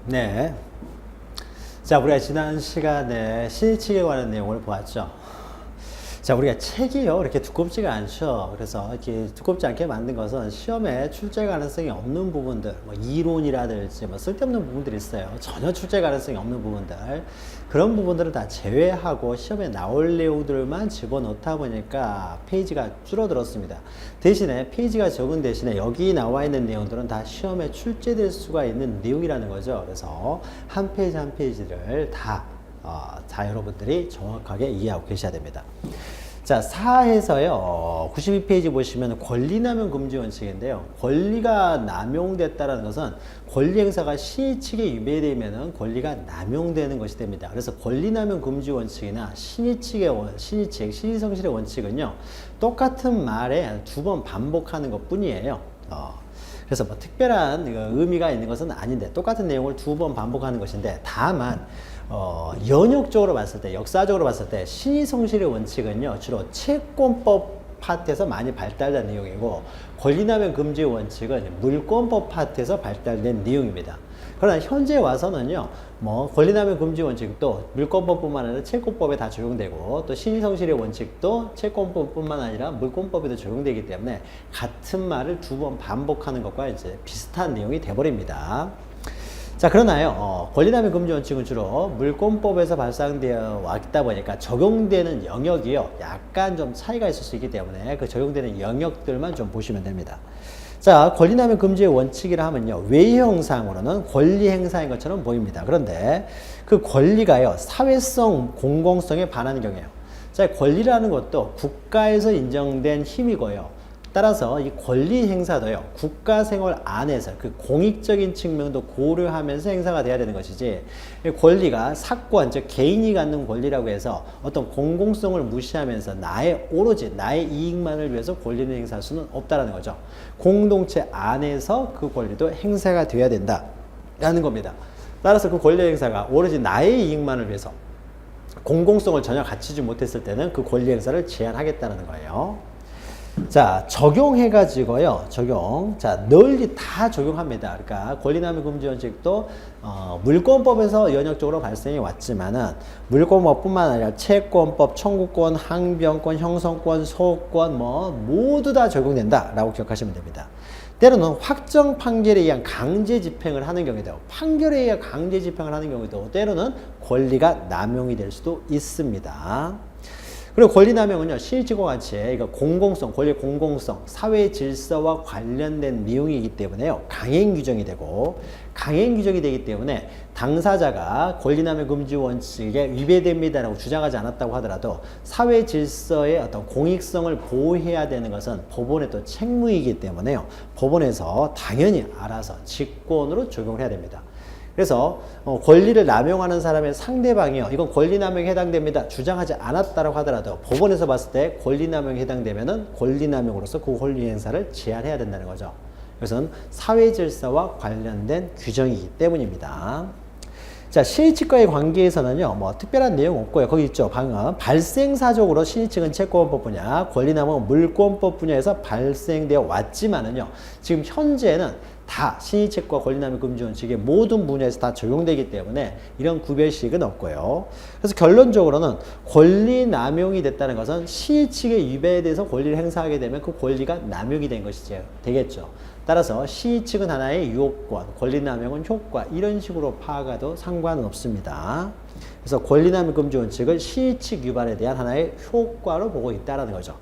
네. 자, 우리가 지난 시간에 신의칙에 관한 내용을 보았죠. 자, 우리가 책이요, 이렇게 두껍지가 않죠. 그래서 이렇게 두껍지 않게 만든 것은 시험에 출제 가능성이 없는 부분들, 뭐 이론이라든지 뭐 쓸데없는 부분들이 있어요. 전혀 출제 가능성이 없는 부분들. 그런 부분들을 다 제외하고 시험에 나올 내용들만 집어넣다 보니까 페이지가 줄어들었습니다. 대신에 페이지가 적은 대신에 여기 나와 있는 내용들은 다 시험에 출제될 수가 있는 내용이라는 거죠. 그래서 한 페이지 한 페이지를 다 여러분들이 정확하게 이해하고 계셔야 됩니다. 자, 4에서요, 92페이지 보시면 권리남용 금지 원칙인데요. 권리가 남용됐다는 것은 권리 행사가 신의 측에 위배되면 권리가 남용되는 것이 됩니다. 그래서 권리남용 금지 원칙이나 신의성실의 원칙은요, 똑같은 말에 두 번 반복하는 것 뿐이에요. 그래서 뭐 특별한 의미가 있는 것은 아닌데 똑같은 내용을 두 번 반복하는 것인데, 다만 연역적으로 봤을 때, 역사적으로 봤을 때 신의성실의 원칙은요, 주로 채권법 파트에서 많이 발달된 내용이고, 권리남용 금지 원칙은 물권법 파트에서 발달된 내용입니다. 그러나 현재 와서는요, 뭐 권리남용 금지 원칙도 물권법뿐만 아니라 채권법에 다 적용되고, 또 신의성실의 원칙도 채권법뿐만 아니라 물권법에도 적용되기 때문에 같은 말을 두 번 반복하는 것과 이제 비슷한 내용이 돼버립니다. 자, 그러나요, 권리남용 금지 원칙은 주로 물권법에서 발상되어 왔다 보니까 적용되는 영역이요, 약간 좀 차이가 있을 수 있기 때문에 그 적용되는 영역들만 좀 보시면 됩니다. 자, 권리남용 금지의 원칙이라 하면요, 외형상으로는 권리 행사인 것처럼 보입니다. 그런데 그 권리가요, 사회성, 공공성에 반하는 경우에요. 자, 권리라는 것도 국가에서 인정된 힘이고요. 따라서 이 권리 행사도요, 국가 생활 안에서 그 공익적인 측면도 고려하면서 행사가 돼야 되는 것이지, 이 권리가 사권, 즉 개인이 갖는 권리라고 해서 어떤 공공성을 무시하면서 오로지 나의 이익만을 위해서 권리를 행사할 수는 없다라는 거죠. 공동체 안에서 그 권리도 행사가 돼야 된다라는 겁니다. 따라서 그 권리 행사가 오로지 나의 이익만을 위해서 공공성을 전혀 갖추지 못했을 때는 그 권리 행사를 제한하겠다는 거예요. 자, 적용해가지고요, 자, 널리 다 적용합니다. 그러니까 권리남용 금지 원칙도 물권법에서 연역적으로 발생해 왔지만은 물권법뿐만 아니라 채권법, 청구권, 항변권, 형성권, 소권 모두 다 적용된다라고 기억하시면 됩니다. 때로는 확정 판결에 의한 강제 집행을 하는 경우에도, 판결에 의한 강제 집행을 하는 경우에도 때로는 권리가 남용이 될 수도 있습니다. 그리고 권리남용은요, 신의칙과 같이 이거 공공성, 권리 공공성, 사회 질서와 관련된 내용이기 때문에요, 강행 규정이 되기 때문에 당사자가 권리남용 금지 원칙에 위배됩니다라고 주장하지 않았다고 하더라도 사회 질서의 어떤 공익성을 보호해야 되는 것은 법원의 또 책무이기 때문에요, 법원에서 당연히 알아서 직권으로 적용을 해야 됩니다. 그래서 권리를 남용하는 사람의 상대방이요, 이건 권리남용에 해당됩니다 주장하지 않았다고 하더라도 법원에서 봤을 때 권리남용에 해당되면은 권리남용으로서 그 권리 행사를 제한해야 된다는 거죠. 이것은 사회질서와 관련된 규정이기 때문입니다. 자, 신의칙과의 관계에서는요, 뭐 특별한 내용 없고요. 거기 있죠, 방금 발생사적으로 신의칙은 채권법 분야, 권리남용은 물권법 분야에서 발생되어 왔지만은요, 지금 현재는 다 신의칙과 권리남용 금지 원칙의 모든 분야에서 다 적용되기 때문에 이런 구별식은 없고요. 그래서 결론적으로는 권리 남용이 됐다는 것은 신의칙의 위배에 대해서 권리를 행사하게 되면 그 권리가 남용이 된 것이 되겠죠. 따라서 신의칙은 하나의 요건, 권리 남용은 효과, 이런 식으로 파악해도 상관은 없습니다. 그래서 권리남용 금지 원칙을 신의칙 위반에 대한 하나의 효과로 보고 있다는 거죠.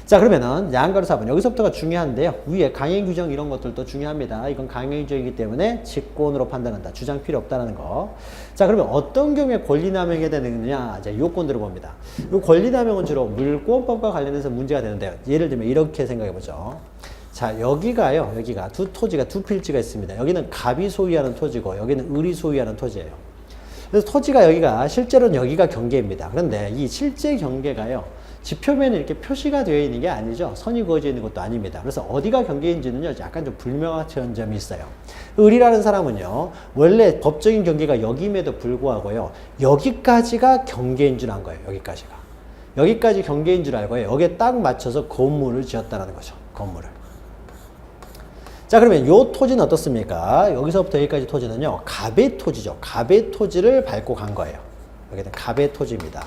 자, 그러면은 양가로 4번, 여기서부터가 중요한데요, 위에 강행 규정 이런 것들도 중요합니다. 이건 강행 규정이기 때문에 직권으로 판단한다, 주장 필요 없다는 거. 자, 그러면 어떤 경우에 권리남용이 되느냐, 이제 요건들을 봅니다. 이 권리남용은 주로 물권법과 관련해서 문제가 되는데요, 예를 들면 이렇게 생각해 보죠. 자, 여기가 두 토지가, 두 필지가 있습니다. 여기는 갑이 소유하는 토지고 여기는 을이 소유하는 토지예요. 그래서 토지가 여기가, 실제로는 여기가 경계입니다. 그런데 이 실제 경계가요, 지표면에 이렇게 표시가 되어 있는 게 아니죠. 선이 그어져 있는 것도 아닙니다. 그래서 어디가 경계인지는요, 약간 좀 불명확한 점이 있어요. 을이라는 사람은요, 원래 법적인 경계가 여기임에도 불구하고요, 여기까지가 경계인 줄 안 거예요. 여기까지 경계인 줄 알고요, 여기에 딱 맞춰서 건물을 지었다는 거죠. 건물을. 자, 그러면 요 토지는 어떻습니까? 여기서부터 여기까지 토지는요, 갑의 토지죠. 갑의 토지를 밟고 간 거예요. 여기는 갑의 토지입니다.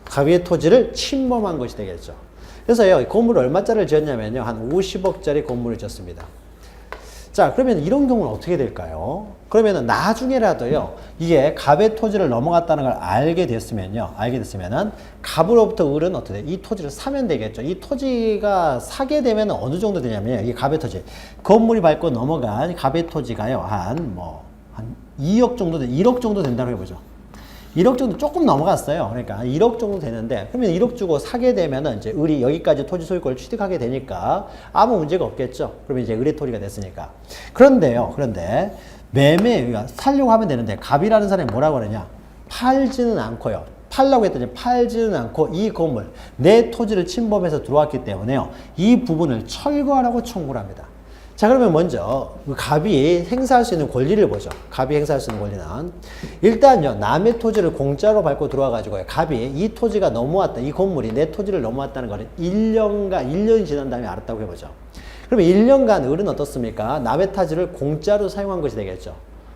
갑의 토지를 침범한 것이 되겠죠. 그래서요, 건물을 얼마짜리를 지었냐면요, 한 50억짜리 건물을 지었습니다. 자, 그러면 이런 경우는 어떻게 될까요? 그러면은 나중에라도요, 이게 갑의 토지를 넘어갔다는 걸 알게 됐으면은 갑으로부터 을은 어떻게 돼? 이 토지를 사면 되겠죠. 이 토지가 사게 되면 어느 정도 되냐면요, 이 갑의 토지. 건물이 밟고 넘어간 갑의 토지가요, 한 2억 정도, 1억 정도 된다고 해보죠. 1억 정도 조금 넘어갔어요. 그러니까 1억 정도 되는데, 그러면 1억 주고 사게 되면은 이제 을이 여기까지 토지 소유권을 취득하게 되니까 아무 문제가 없겠죠. 그러면 이제 을의 토지가 됐으니까. 그런데 살려고 하면 되는데, 갑이라는 사람이 뭐라고 하느냐? 팔지는 않고요. 팔라고 했더니 팔지는 않고 이 건물, 내 토지를 침범해서 들어왔기 때문에요, 이 부분을 철거하라고 청구를 합니다. 자, 그러면 먼저 갑이 행사할 수 있는 권리를 보죠. 갑이 행사할 수 있는 권리는 일단요, 남의 토지를 공짜로 밟고 들어와 가지고요, 갑이 이 토지가 넘어왔다, 이 건물이 내 토지를 넘어왔다는 거를 1년이 지난 다음에 알았다고 해보죠. 그러면 1년간 을은 어떻습니까? 남의 토지를 공짜로 사용한 것이 되겠죠.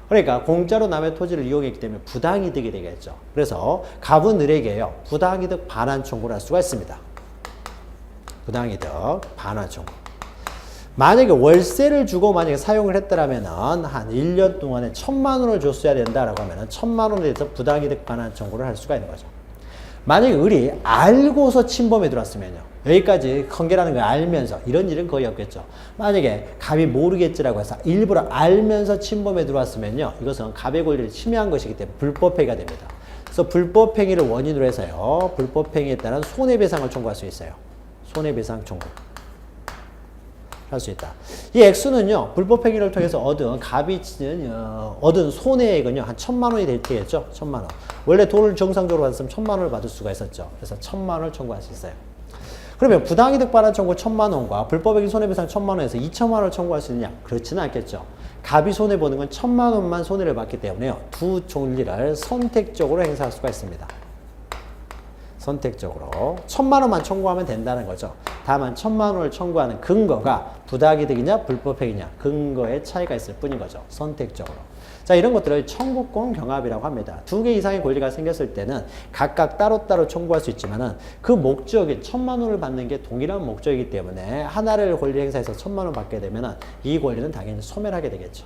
그러니까 공짜로 남의 토지를 이용했기 때문에 부당이득이 되겠죠. 그래서 갑은 을에게요, 부당이득 반환 청구를 할 수가 있습니다. 부당이득 반환 청구. 만약에 월세를 주고 만약에 사용을 했더라면은 한 1년 동안에 1,000만 원을 줬어야 된다라고 하면은 1,000만 원에 대해서 부당이득 반환 청구를 할 수가 있는 거죠. 만약에 을이 알고서 침범에 들어왔으면요, 여기까지 관계라는 걸 알면서, 이런 일은 거의 없겠죠. 만약에 갑이 모르겠지라고 해서 일부러 알면서 침범에 들어왔으면요, 이것은 갑의 권리를 침해한 것이기 때문에 불법행위가 됩니다. 그래서 불법행위를 원인으로 해서요, 불법행위에 따른 손해배상을 청구할 수 있어요. 손해배상 청구 할 수 있다. 이 액수는요, 불법행위를 통해서 갑이 얻은 손해액은요, 한 1,000만 원이 되겠죠. 1,000만 원. 원래 돈을 정상적으로 받았으면 1,000만 원을 받을 수가 있었죠. 그래서 1,000만 원을 청구할 수 있어요. 그러면 부당이득 반환 청구 1,000만 원과 불법행위 손해배상 1,000만 원에서 2,000만 원을 청구할 수 있느냐? 그렇지는 않겠죠. 갑이 손해보는 건 1,000만 원만 손해를 받기 때문에요, 두 권리를 선택적으로 행사할 수가 있습니다. 선택적으로 1,000만 원만 청구하면 된다는 거죠. 다만 1,000만 원을 청구하는 근거가 부당이득이냐 불법행위냐, 근거에 차이가 있을 뿐인 거죠. 선택적으로. 자, 이런 것들을 청구권 경합이라고 합니다. 두 개 이상의 권리가 생겼을 때는 각각 따로따로 청구할 수 있지만은 그 목적이 1,000만 원을 받는 게 동일한 목적이기 때문에 하나를 권리 행사해서 1,000만 원 받게 되면은 이 권리는 당연히 소멸하게 되겠죠.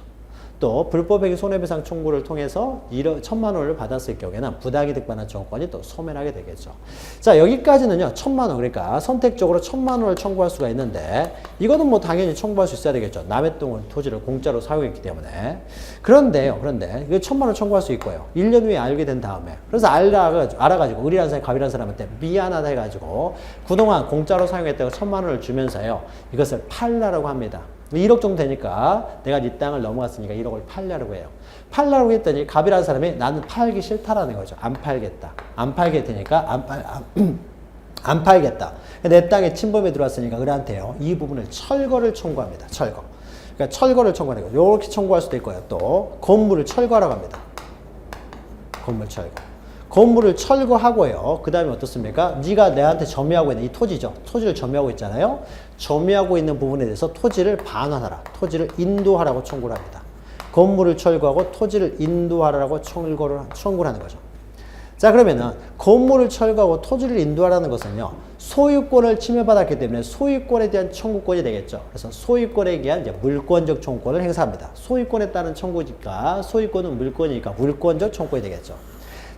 또 불법행위 손해배상 청구를 통해서 1,000만 원을 받았을 경우에는 부당이득 반환 청구권이 또 소멸하게 되겠죠. 자, 여기까지는요, 1,000만 원, 그러니까 선택적으로 1,000만 원을 청구할 수가 있는데, 이거는 뭐 당연히 청구할 수 있어야 되겠죠. 남의 토지를 공짜로 사용했기 때문에. 그런데 이거 1,000만 원 청구할 수 있고요, 1년 후에 알게 된 다음에, 그래서 알아가지고 을이라는 사람, 갑이라는 사람한테 미안하다 해가지고 그동안 공짜로 사용했다고 1,000만 원을 주면서요, 이것을 팔라라고 합니다. 1억 정도 되니까 내가 네 땅을 넘어갔으니까 1억을 팔려고 해요. 팔려고 했더니 갑이라는 사람이 나는 팔기 싫다라는 거죠. 안 팔겠다. 안 팔게 되니까 안 팔겠다. 내 땅에 침범에 들어왔으니까 을한테요, 이 부분을 철거를 청구합니다. 철거. 그러니까 철거를 청구하는 거예요. 이렇게 청구할 수도 있고요. 또 건물을 철거하라고 합니다. 건물 철거. 건물을 철거하고요, 그 다음에 어떻습니까? 네가 내한테 점유하고 있는 이 토지죠. 토지를 점유하고 있잖아요. 점유하고 있는 부분에 대해서 토지를 반환하라, 토지를 인도하라고 청구를 합니다. 건물을 철거하고 토지를 인도하라고 청구를 하는 거죠. 자, 그러면은 건물을 철거하고 토지를 인도하라는 것은요, 소유권을 침해받았기 때문에 소유권에 대한 청구권이 되겠죠. 그래서 소유권에 대한 이제 물권적 청구권을 행사합니다. 소유권에 따른 청구니까, 소유권은 물권이니까 물권적 청구권이 되겠죠.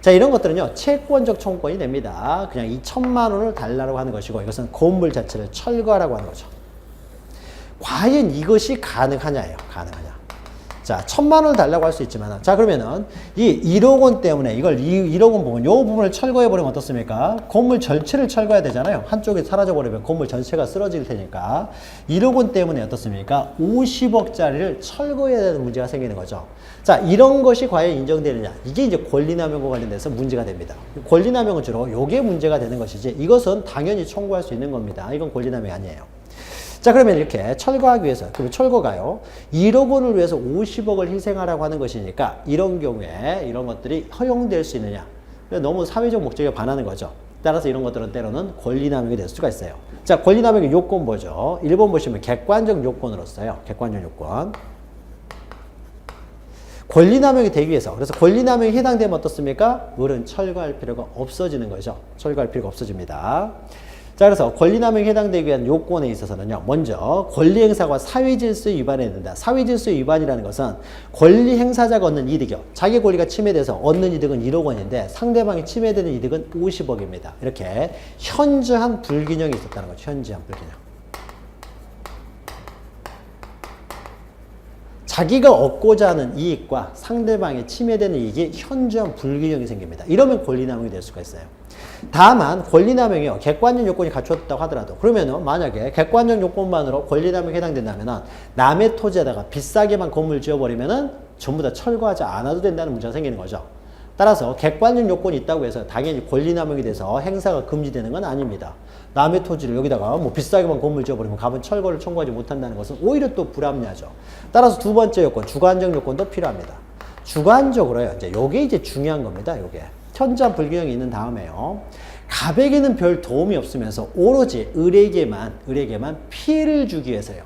자, 이런 것들은요, 채권적 청구권이 됩니다. 그냥 2,000만 원을 달라고 하는 것이고, 이것은 건물 자체를 철거하라고 하는 거죠. 과연 이것이 가능하냐예요. 가능하냐. 자, 1,000만 원을 달라고 할 수 있지만, 자, 그러면은 이 1억 원 때문에 이걸 1억 원 부분, 요 부분을 철거해 버리면 어떻습니까? 건물 전체를 철거해야 되잖아요. 한쪽이 사라져 버리면 건물 전체가 쓰러질 테니까 1억 원 때문에 어떻습니까? 50억짜리를 철거해야 되는 문제가 생기는 거죠. 자, 이런 것이 과연 인정되느냐? 이게 이제 권리남용과 관련돼서 문제가 됩니다. 권리남용은 주로 요게 문제가 되는 것이지, 이것은 당연히 청구할 수 있는 겁니다. 이건 권리남용이 아니에요. 자, 그러면 이렇게 철거하기 위해서, 그러면 철거가요, 1억 원을 위해서 50억을 희생하라고 하는 것이니까, 이런 경우에 이런 것들이 허용될 수 있느냐? 너무 사회적 목적에 반하는 거죠. 따라서 이런 것들은 때로는 권리남용이 될 수가 있어요. 자, 권리남용의 요건 보죠. 1번 보시면 객관적 요건으로서요. 객관적 요건. 권리남용이 되기 위해서, 그래서 권리남용이 해당되면 어떻습니까? 을은 철거할 필요가 없어지는 거죠. 철거할 필요가 없어집니다. 자, 그래서 권리남용에 해당되기 위한 요건에 있어서는요, 먼저 권리행사가 사회질서 위반해야 된다. 사회질서 위반이라는 것은 권리행사자가 얻는 이득이요, 자기 권리가 침해돼서 얻는 이득은 1억 원인데 상대방이 침해되는 이득은 50억입니다. 이렇게 현저한 불균형이 있었다는 거죠. 현저한 불균형. 자기가 얻고자 하는 이익과 상대방의 침해되는 이익이 현저한 불균형이 생깁니다. 이러면 권리남용이 될 수가 있어요. 다만 권리남용이요, 객관적 요건이 갖추었다고 하더라도, 그러면은 만약에 객관적 요건만으로 권리남용에 해당된다면은 남의 토지에다가 비싸게만 건물 지어버리면은 전부 다 철거하지 않아도 된다는 문제가 생기는 거죠. 따라서 객관적 요건이 있다고 해서 당연히 권리남용이 돼서 행사가 금지되는 건 아닙니다. 남의 토지를 여기다가 뭐 비싸게만 건물 지어버리면 갑은 철거를 청구하지 못한다는 것은 오히려 또 불합리하죠. 따라서 두 번째 요건, 주관적 요건도 필요합니다. 주관적으로요, 요게 이제 중요한 겁니다. 요게. 현저한 불균형이 있는 다음에요, 갑에게는 별 도움이 없으면서 오로지 을에게만 피해를 주기 위해서요.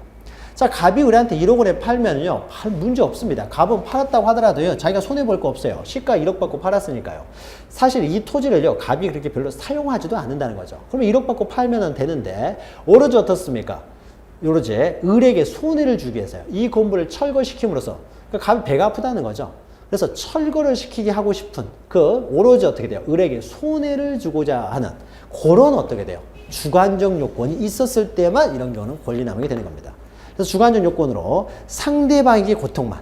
자, 갑이 을한테 1억 원에 팔면요, 문제 없습니다. 갑은 팔았다고 하더라도요, 자기가 손해볼 거 없어요. 시가 1억 받고 팔았으니까요. 사실 이 토지를요, 갑이 그렇게 별로 사용하지도 않는다는 거죠. 그러면 1억 받고 팔면 되는데, 오로지 어떻습니까? 오로지 을에게 손해를 주기 위해서요. 이 건물을 철거시킴으로써, 그러니까 갑이 배가 아프다는 거죠. 그래서 철거를 시키게 하고 싶은 오로지 어떻게 돼요? 을에게 손해를 주고자 하는 그런 어떻게 돼요? 주관적 요건이 있었을 때만 이런 경우는 권리남용이 되는 겁니다. 그래서 주관적 요건으로 상대방에게 고통만,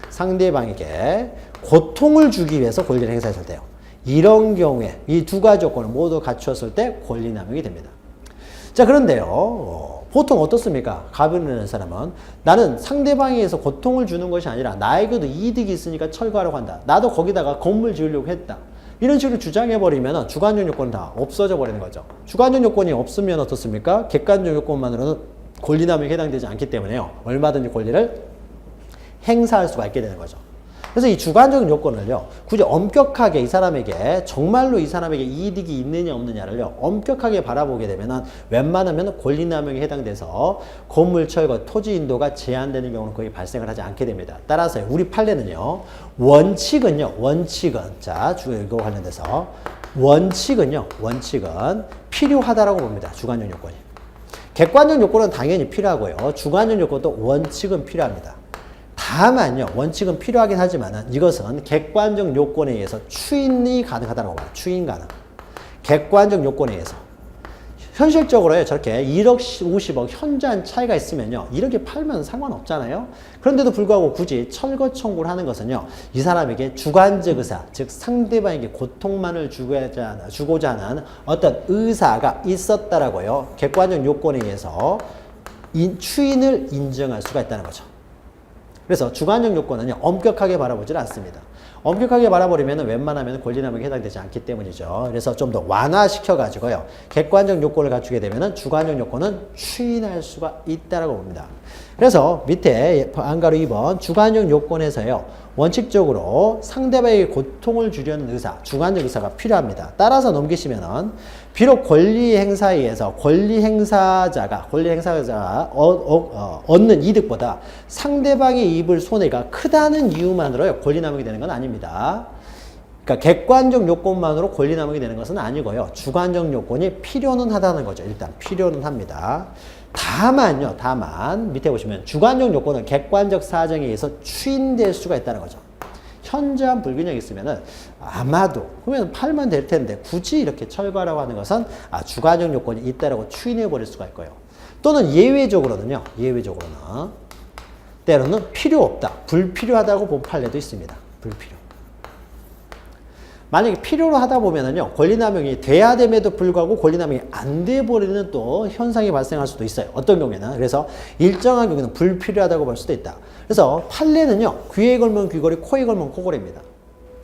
상대방에게 고통을 주기 위해서 권리를 행사했을 때요, 이런 경우에 이 두 가지 요건을 모두 갖추었을 때 권리남용이 됩니다. 자, 그런데요, 보통 어떻습니까? 갑을 내는 사람은 나는 상대방에 의해서 고통을 주는 것이 아니라 나에게도 이득이 있으니까 철거하려고 한다. 나도 거기다가 건물 지으려고 했다. 이런 식으로 주장해버리면 주관적 요건은 다 없어져 버리는 거죠. 주관적 요건이 없으면 어떻습니까? 객관적 요건만으로는 권리남용에 해당되지 않기 때문에요, 얼마든지 권리를 행사할 수가 있게 되는 거죠. 그래서 이 주관적인 요건을요, 굳이 엄격하게 이 사람에게, 정말로 이 사람에게 이득이 있느냐 없느냐를요, 엄격하게 바라보게 되면은 웬만하면 권리남용에 해당돼서 건물 철거, 토지 인도가 제한되는 경우는 거의 발생을 하지 않게 됩니다. 따라서 우리 판례는요, 원칙은 자, 이거 관련돼서 원칙은 필요하다라고 봅니다. 주관적 요건이. 객관적 요건은 당연히 필요하고요, 주관적 요건도 원칙은 필요합니다. 다만요, 원칙은 필요하긴 하지만 이것은 객관적 요건에 의해서 추인이 가능하다고 봐요. 추인 가능. 객관적 요건에 의해서. 현실적으로요, 저렇게 1억 50억 현저한 차이가 있으면요, 이렇게 팔면 상관없잖아요. 그런데도 불구하고 굳이 철거 청구를 하는 것은요, 이 사람에게 주관적 의사, 즉 상대방에게 고통만을 주고자 하는 어떤 의사가 있었다라고요, 객관적 요건에 의해서 추인을 인정할 수가 있다는 거죠. 그래서 주관적 요건은요, 엄격하게 바라보질 않습니다. 엄격하게 바라버리면 웬만하면 권리남용에 해당되지 않기 때문이죠. 그래서 좀 더 완화시켜가지고요, 객관적 요건을 갖추게 되면 주관적 요건은 추인할 수가 있다고 봅니다. 그래서 밑에 안가로 2번 주관적 요건에서요, 원칙적으로 상대방에게 고통을 주려는 의사, 주관적 의사가 필요합니다. 따라서 넘기시면은 비록 권리 행사에 의해서 권리 행사자가 얻는 이득보다 상대방이 입을 손해가 크다는 이유만으로 권리남용이 되는 건 아닙니다. 그러니까 객관적 요건만으로 권리남용이 되는 것은 아니고요, 주관적 요건이 필요는 하다는 거죠. 일단 필요는 합니다. 다만 밑에 보시면 주관적 요건은 객관적 사정에 의해서 추인될 수가 있다는 거죠. 현저한 불균형이 있으면은 아마도 그러면 팔면 될 텐데 굳이 이렇게 철거하라고 하는 것은 주관적 요건이 있다라고 추인해 버릴 수가 있고요. 또는 예외적으로는 때로는 필요 없다, 불필요하다고 본 판례도 있습니다. 불필요. 만약에 필요로 하다 보면은요, 권리남용이 돼야 됨에도 불구하고 권리남용이 안 돼 버리는 또 현상이 발생할 수도 있어요. 어떤 경우에는. 그래서 일정한 경우에는 불필요하다고 볼 수도 있다. 그래서 판례는요, 귀에 걸면 귀걸이, 코에 걸면 코걸이입니다.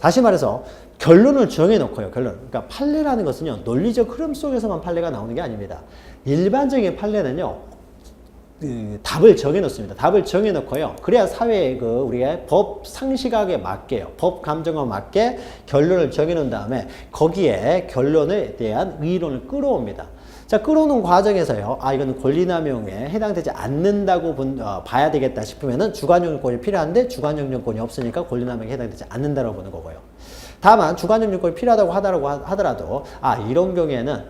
다시 말해서 결론을 정해놓고요, 그러니까 판례라는 것은요, 논리적 흐름 속에서만 판례가 나오는 게 아닙니다. 일반적인 판례는요, 답을 정해놓습니다. 답을 정해놓고요. 그래야 사회의 우리가 법 상식학에 맞게요. 법 감정에 맞게 결론을 정해놓은 다음에 거기에 결론에 대한 의론을 끌어옵니다. 자, 끌어오는 과정에서요. 이건 권리남용에 해당되지 않는다고 봐야 되겠다 싶으면은 주관적 요건이 필요한데 주관적 요건이 없으니까 권리남용에 해당되지 않는다고 보는 거고요. 다만 주관적 요건이 필요하다고 하더라도 이런 경우에는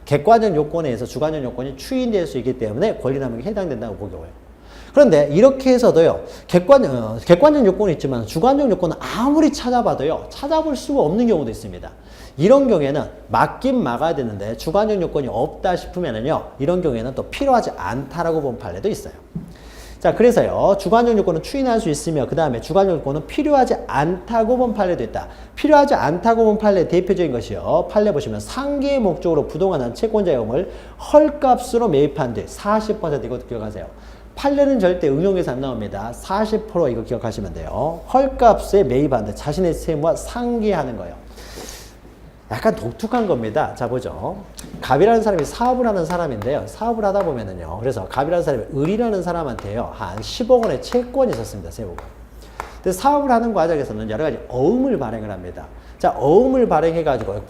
객관적 요건에 의해서 주관적 요건이 추인될 수 있기 때문에 권리남용에 해당된다고 보고요. 그런데 이렇게 해서도요. 객관적 요건이 있지만 주관적 요건은 아무리 찾아봐도요. 찾아볼 수가 없는 경우도 있습니다. 이런 경우에는 막긴 막아야 되는데 주관적 요건이 없다 싶으면은요. 이런 경우에는 또 필요하지 않다라고 본 판례도 있어요. 자, 그래서요. 주관적 요건은 추인할 수 있으며 그 다음에 주관적 요건은 필요하지 않다고 본 판례도 있다. 필요하지 않다고 본 판례 대표적인 것이요. 판례 보시면 상계의 목적으로 부동산한 채권자금을 헐값으로 매입한 뒤 40% 이것도 기억하세요. 판례는 절대 응용해서 안 나옵니다. 40% 이거 기억하시면 돼요. 헐값에 매입한 뒤 자신의 채무와 상계하는 거예요. 약간 독특한 겁니다. 자, 보죠. 갑이라는 사람이 사업을 하는 사람인데요. 사업을 하다 보면은요. 그래서 갑이라는 사람이 을이라는 사람한테요. 한 10억 원의 채권이 있었습니다. 세우고. 근데 사업을 하는 과정에서는 여러 가지 어음을 발행을 합니다. 자, 어음을 발행해가지고,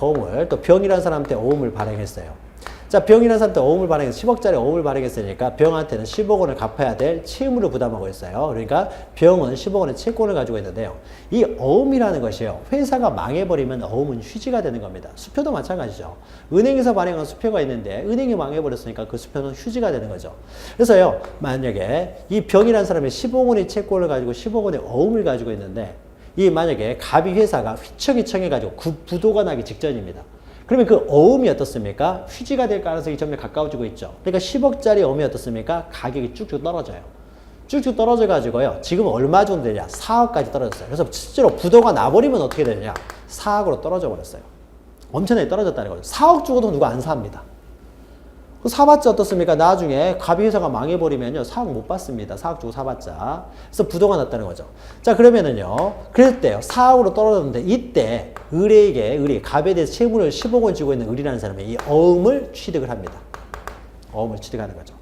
또 병이라는 사람한테 어음을 발행했어요. 자, 병이라는 사람한테 어음을 발행해서 10억짜리 어음을 발행했으니까 병한테는 10억 원을 갚아야 될 채무를 부담하고 있어요. 그러니까 병은 10억 원의 채권을 가지고 있는데요. 이 어음이라는 것이요. 회사가 망해버리면 어음은 휴지가 되는 겁니다. 수표도 마찬가지죠. 은행에서 발행한 수표가 있는데 은행이 망해버렸으니까 그 수표는 휴지가 되는 거죠. 그래서요. 만약에 이 병이라는 사람이 10억 원의 채권을 가지고 10억 원의 어음을 가지고 있는데 만약에 갑이 회사가 휘청휘청해가지고 그 부도가 나기 직전입니다. 그러면 그 어음이 어떻습니까? 휴지가 될 가능성이 점점 가까워지고 있죠. 그러니까 10억짜리 어음이 어떻습니까? 가격이 쭉쭉 떨어져요. 쭉쭉 떨어져가지고요. 지금 얼마 정도 되냐? 4억까지 떨어졌어요. 그래서 실제로 부도가 나버리면 어떻게 되냐? 4억으로 떨어져 버렸어요. 엄청나게 떨어졌다는 거죠. 4억 주고도 누가 안 삽니다. 사봤자 어떻습니까? 나중에 갑이 회사가 망해버리면요. 4억 못 받습니다. 4억 주고 사봤자. 그래서 부도가 났다는 거죠. 자, 그러면은요. 그럴 때요. 4억으로 떨어졌는데 이때 을이 갑에 대해서 채무를 10억 원 지고 있는 을이라는 사람이 이 어음을 취득을 합니다. 어음을 취득하는 거죠.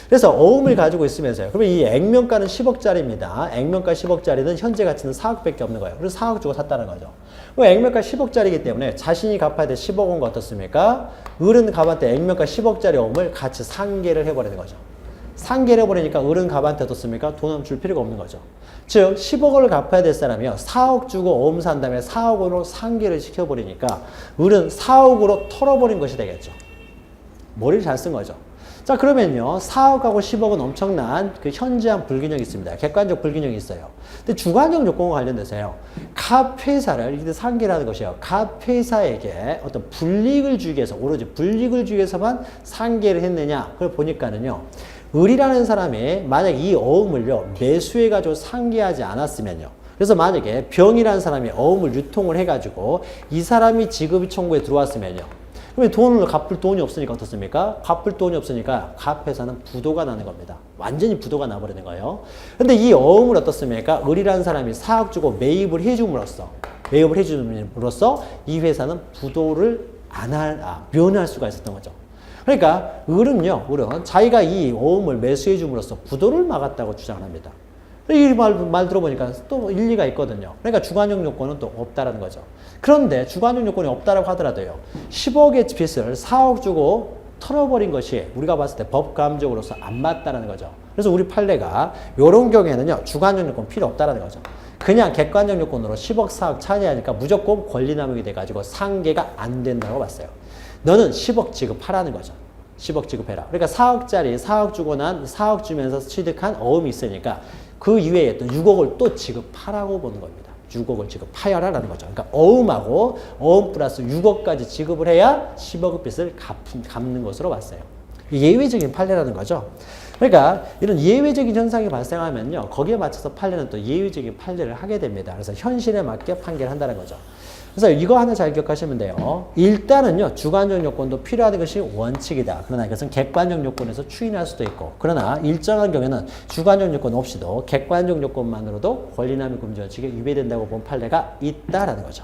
그래서 어음을 가지고 있으면서요. 그러면 이 액면가는 10억짜리입니다. 액면가 10억짜리는 현재 가치는 4억밖에 없는 거예요. 그래서 4억 주고 샀다는 거죠. 액면가 10억짜리이기 때문에 자신이 갚아야 될 10억 원과 어떻습니까? 을은 갑한테 액면가 10억짜리 어음을 같이 상계를 해버리는 거죠. 상계를 해버리니까 을은 갑한테 어떻습니까? 돈은 줄 필요가 없는 거죠. 즉 10억을 갚아야 될 사람이요. 4억 주고 어음 산 다음에 4억으로 상계를 시켜버리니까 을은 4억으로 털어버린 것이 되겠죠. 머리를 잘 쓴 거죠. 자, 그러면요. 4억하고 10억은 엄청난 그 현저한 불균형이 있습니다. 객관적 불균형이 있어요. 근데 주관적 요건과 관련돼서요. 갑 회사를, 이게 상계라는 것이요. 갑 회사에게 어떤 불이익을 주기 위해서, 오로지 불이익을 주기 위해서만 상계를 했느냐. 그걸 보니까는요. 을이라는 사람이 만약 이 어음을요. 매수해가지고 상계하지 않았으면요. 그래서 만약에 병이라는 사람이 어음을 유통을 해가지고 이 사람이 지급 청구에 들어왔으면요. 그러면 돈을 갚을 돈이 없으니까 어떻습니까? 갚을 돈이 없으니까 갑 회사는 부도가 나는 겁니다. 완전히 부도가 나버리는 거예요. 근데 이 어음을 어떻습니까? 을이라는 사람이 4억 주고 매입을 해줌으로써 이 회사는 부도를 면할 수가 있었던 거죠. 그러니까 을은 자기가 이 어음을 매수해 줌으로써 부도를 막았다고 주장을 합니다. 이 말 들어보니까 또 일리가 있거든요. 그러니까 주관적 요건은 또 없다라는 거죠. 그런데 주관적 요건이 없다라고 하더라도요. 10억의 빚을 4억 주고 털어버린 것이 우리가 봤을 때 법감적으로서 안 맞다라는 거죠. 그래서 우리 판례가 이런 경우에는요. 주관적 요건 필요 없다라는 거죠. 그냥 객관적 요건으로 10억 4억 차지하니까 무조건 권리남용이 돼가지고 상계가 안 된다고 봤어요. 너는 10억 지급하라는 거죠. 10억 지급해라. 그러니까 4억짜리 4억 주고 난 4억 주면서 취득한 어음이 있으니까 그 이외에 또 6억을 또 지급하라고 보는 겁니다. 6억을 지급하여라라는 거죠. 그러니까 어음하고 어음 플러스 6억까지 지급을 해야 10억의 빚을 갚는 것으로 봤어요. 예외적인 판례라는 거죠. 그러니까 이런 예외적인 현상이 발생하면요. 거기에 맞춰서 판례는 또 예외적인 판례를 하게 됩니다. 그래서 현실에 맞게 판결을 한다는 거죠. 그래서 이거 하나 잘 기억하시면 돼요. 일단은요, 주관적 요건도 필요한 것이 원칙이다. 그러나 이것은 객관적 요건에서 추인할 수도 있고, 그러나 일정한 경우에는 주관적 요건 없이도 객관적 요건만으로도 권리남용 금지 원칙에 위배된다고 본 판례가 있다라는 거죠.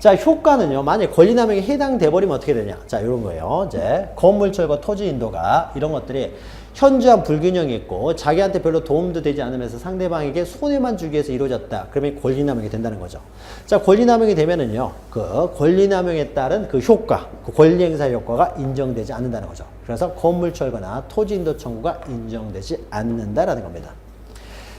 자, 효과는요, 만약에 권리남용에 해당돼 버리면 어떻게 되냐. 자, 이런 거예요. 이제 건물 철거 토지 인도가 이런 것들이 현저한 불균형이 있고 자기한테 별로 도움도 되지 않으면서 상대방에게 손해만 주기 위해서 이루어졌다. 그러면 권리남용이 된다는 거죠. 자, 권리남용이 되면은요, 그 권리남용에 따른 그 효과, 그 권리행사 효과가 인정되지 않는다는 거죠. 그래서 건물 철거나 토지 인도 청구가 인정되지 않는다라는 겁니다.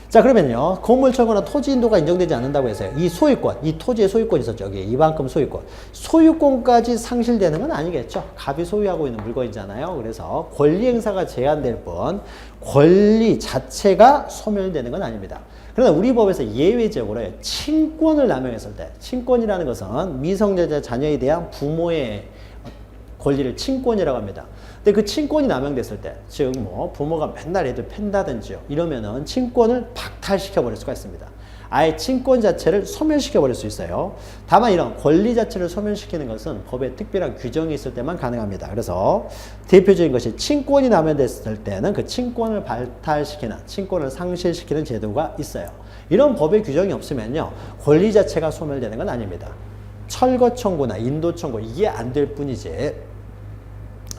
자, 그러면요, 건물 철거나 토지 인도가 인정되지 않는다고 해서요, 이 소유권, 이 토지의 소유권이 있었죠. 여기 이만큼 소유권. 소유권까지 상실되는 건 아니겠죠. 갑이 소유하고 있는 물건이잖아요. 그래서 권리 행사가 제한될 뿐 권리 자체가 소멸되는 건 아닙니다. 그러나 우리 법에서 예외적으로 친권을 남용했을 때, 친권이라는 것은 미성년자 자녀에 대한 부모의 권리를 친권이라고 합니다. 근데 그 친권이 남용됐을 때, 즉 뭐 부모가 맨날 애들 팬다든지요, 이러면은 친권을 박탈시켜 버릴 수가 있습니다. 아예 친권 자체를 소멸시켜 버릴 수 있어요. 다만 이런 권리 자체를 소멸시키는 것은 법에 특별한 규정이 있을 때만 가능합니다. 그래서 대표적인 것이 친권이 남용됐을 때는 그 친권을 박탈시키는, 친권을 상실시키는 제도가 있어요. 이런 법의 규정이 없으면요, 권리 자체가 소멸되는 건 아닙니다. 철거 청구나 인도 청구, 이게 안 될 뿐이지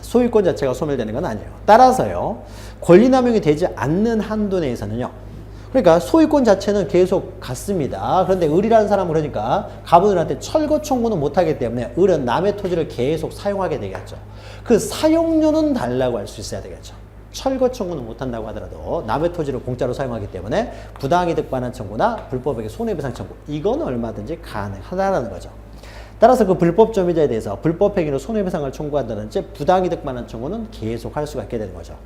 소유권 자체가 소멸되는 건 아니에요. 따라서요, 권리남용이 되지 않는 한도 내에서는요, 그러니까 소유권 자체는 계속 같습니다. 그런데 을이라는 사람은 그러니까 갑은을한테 철거 청구는 못하기 때문에 을은 남의 토지를 계속 사용하게 되겠죠. 그 사용료는 달라고 할 수 있어야 되겠죠. 철거 청구는 못한다고 하더라도 남의 토지를 공짜로 사용하기 때문에 부당이득 반환 청구나 불법에게 손해배상 청구, 이건 얼마든지 가능하다는 거죠. 따라서 그 불법 점유자에 대해서 불법 행위로 손해배상을 청구한다든지 부당이득 반환 청구는 계속 할 수가 있게 되는 거죠.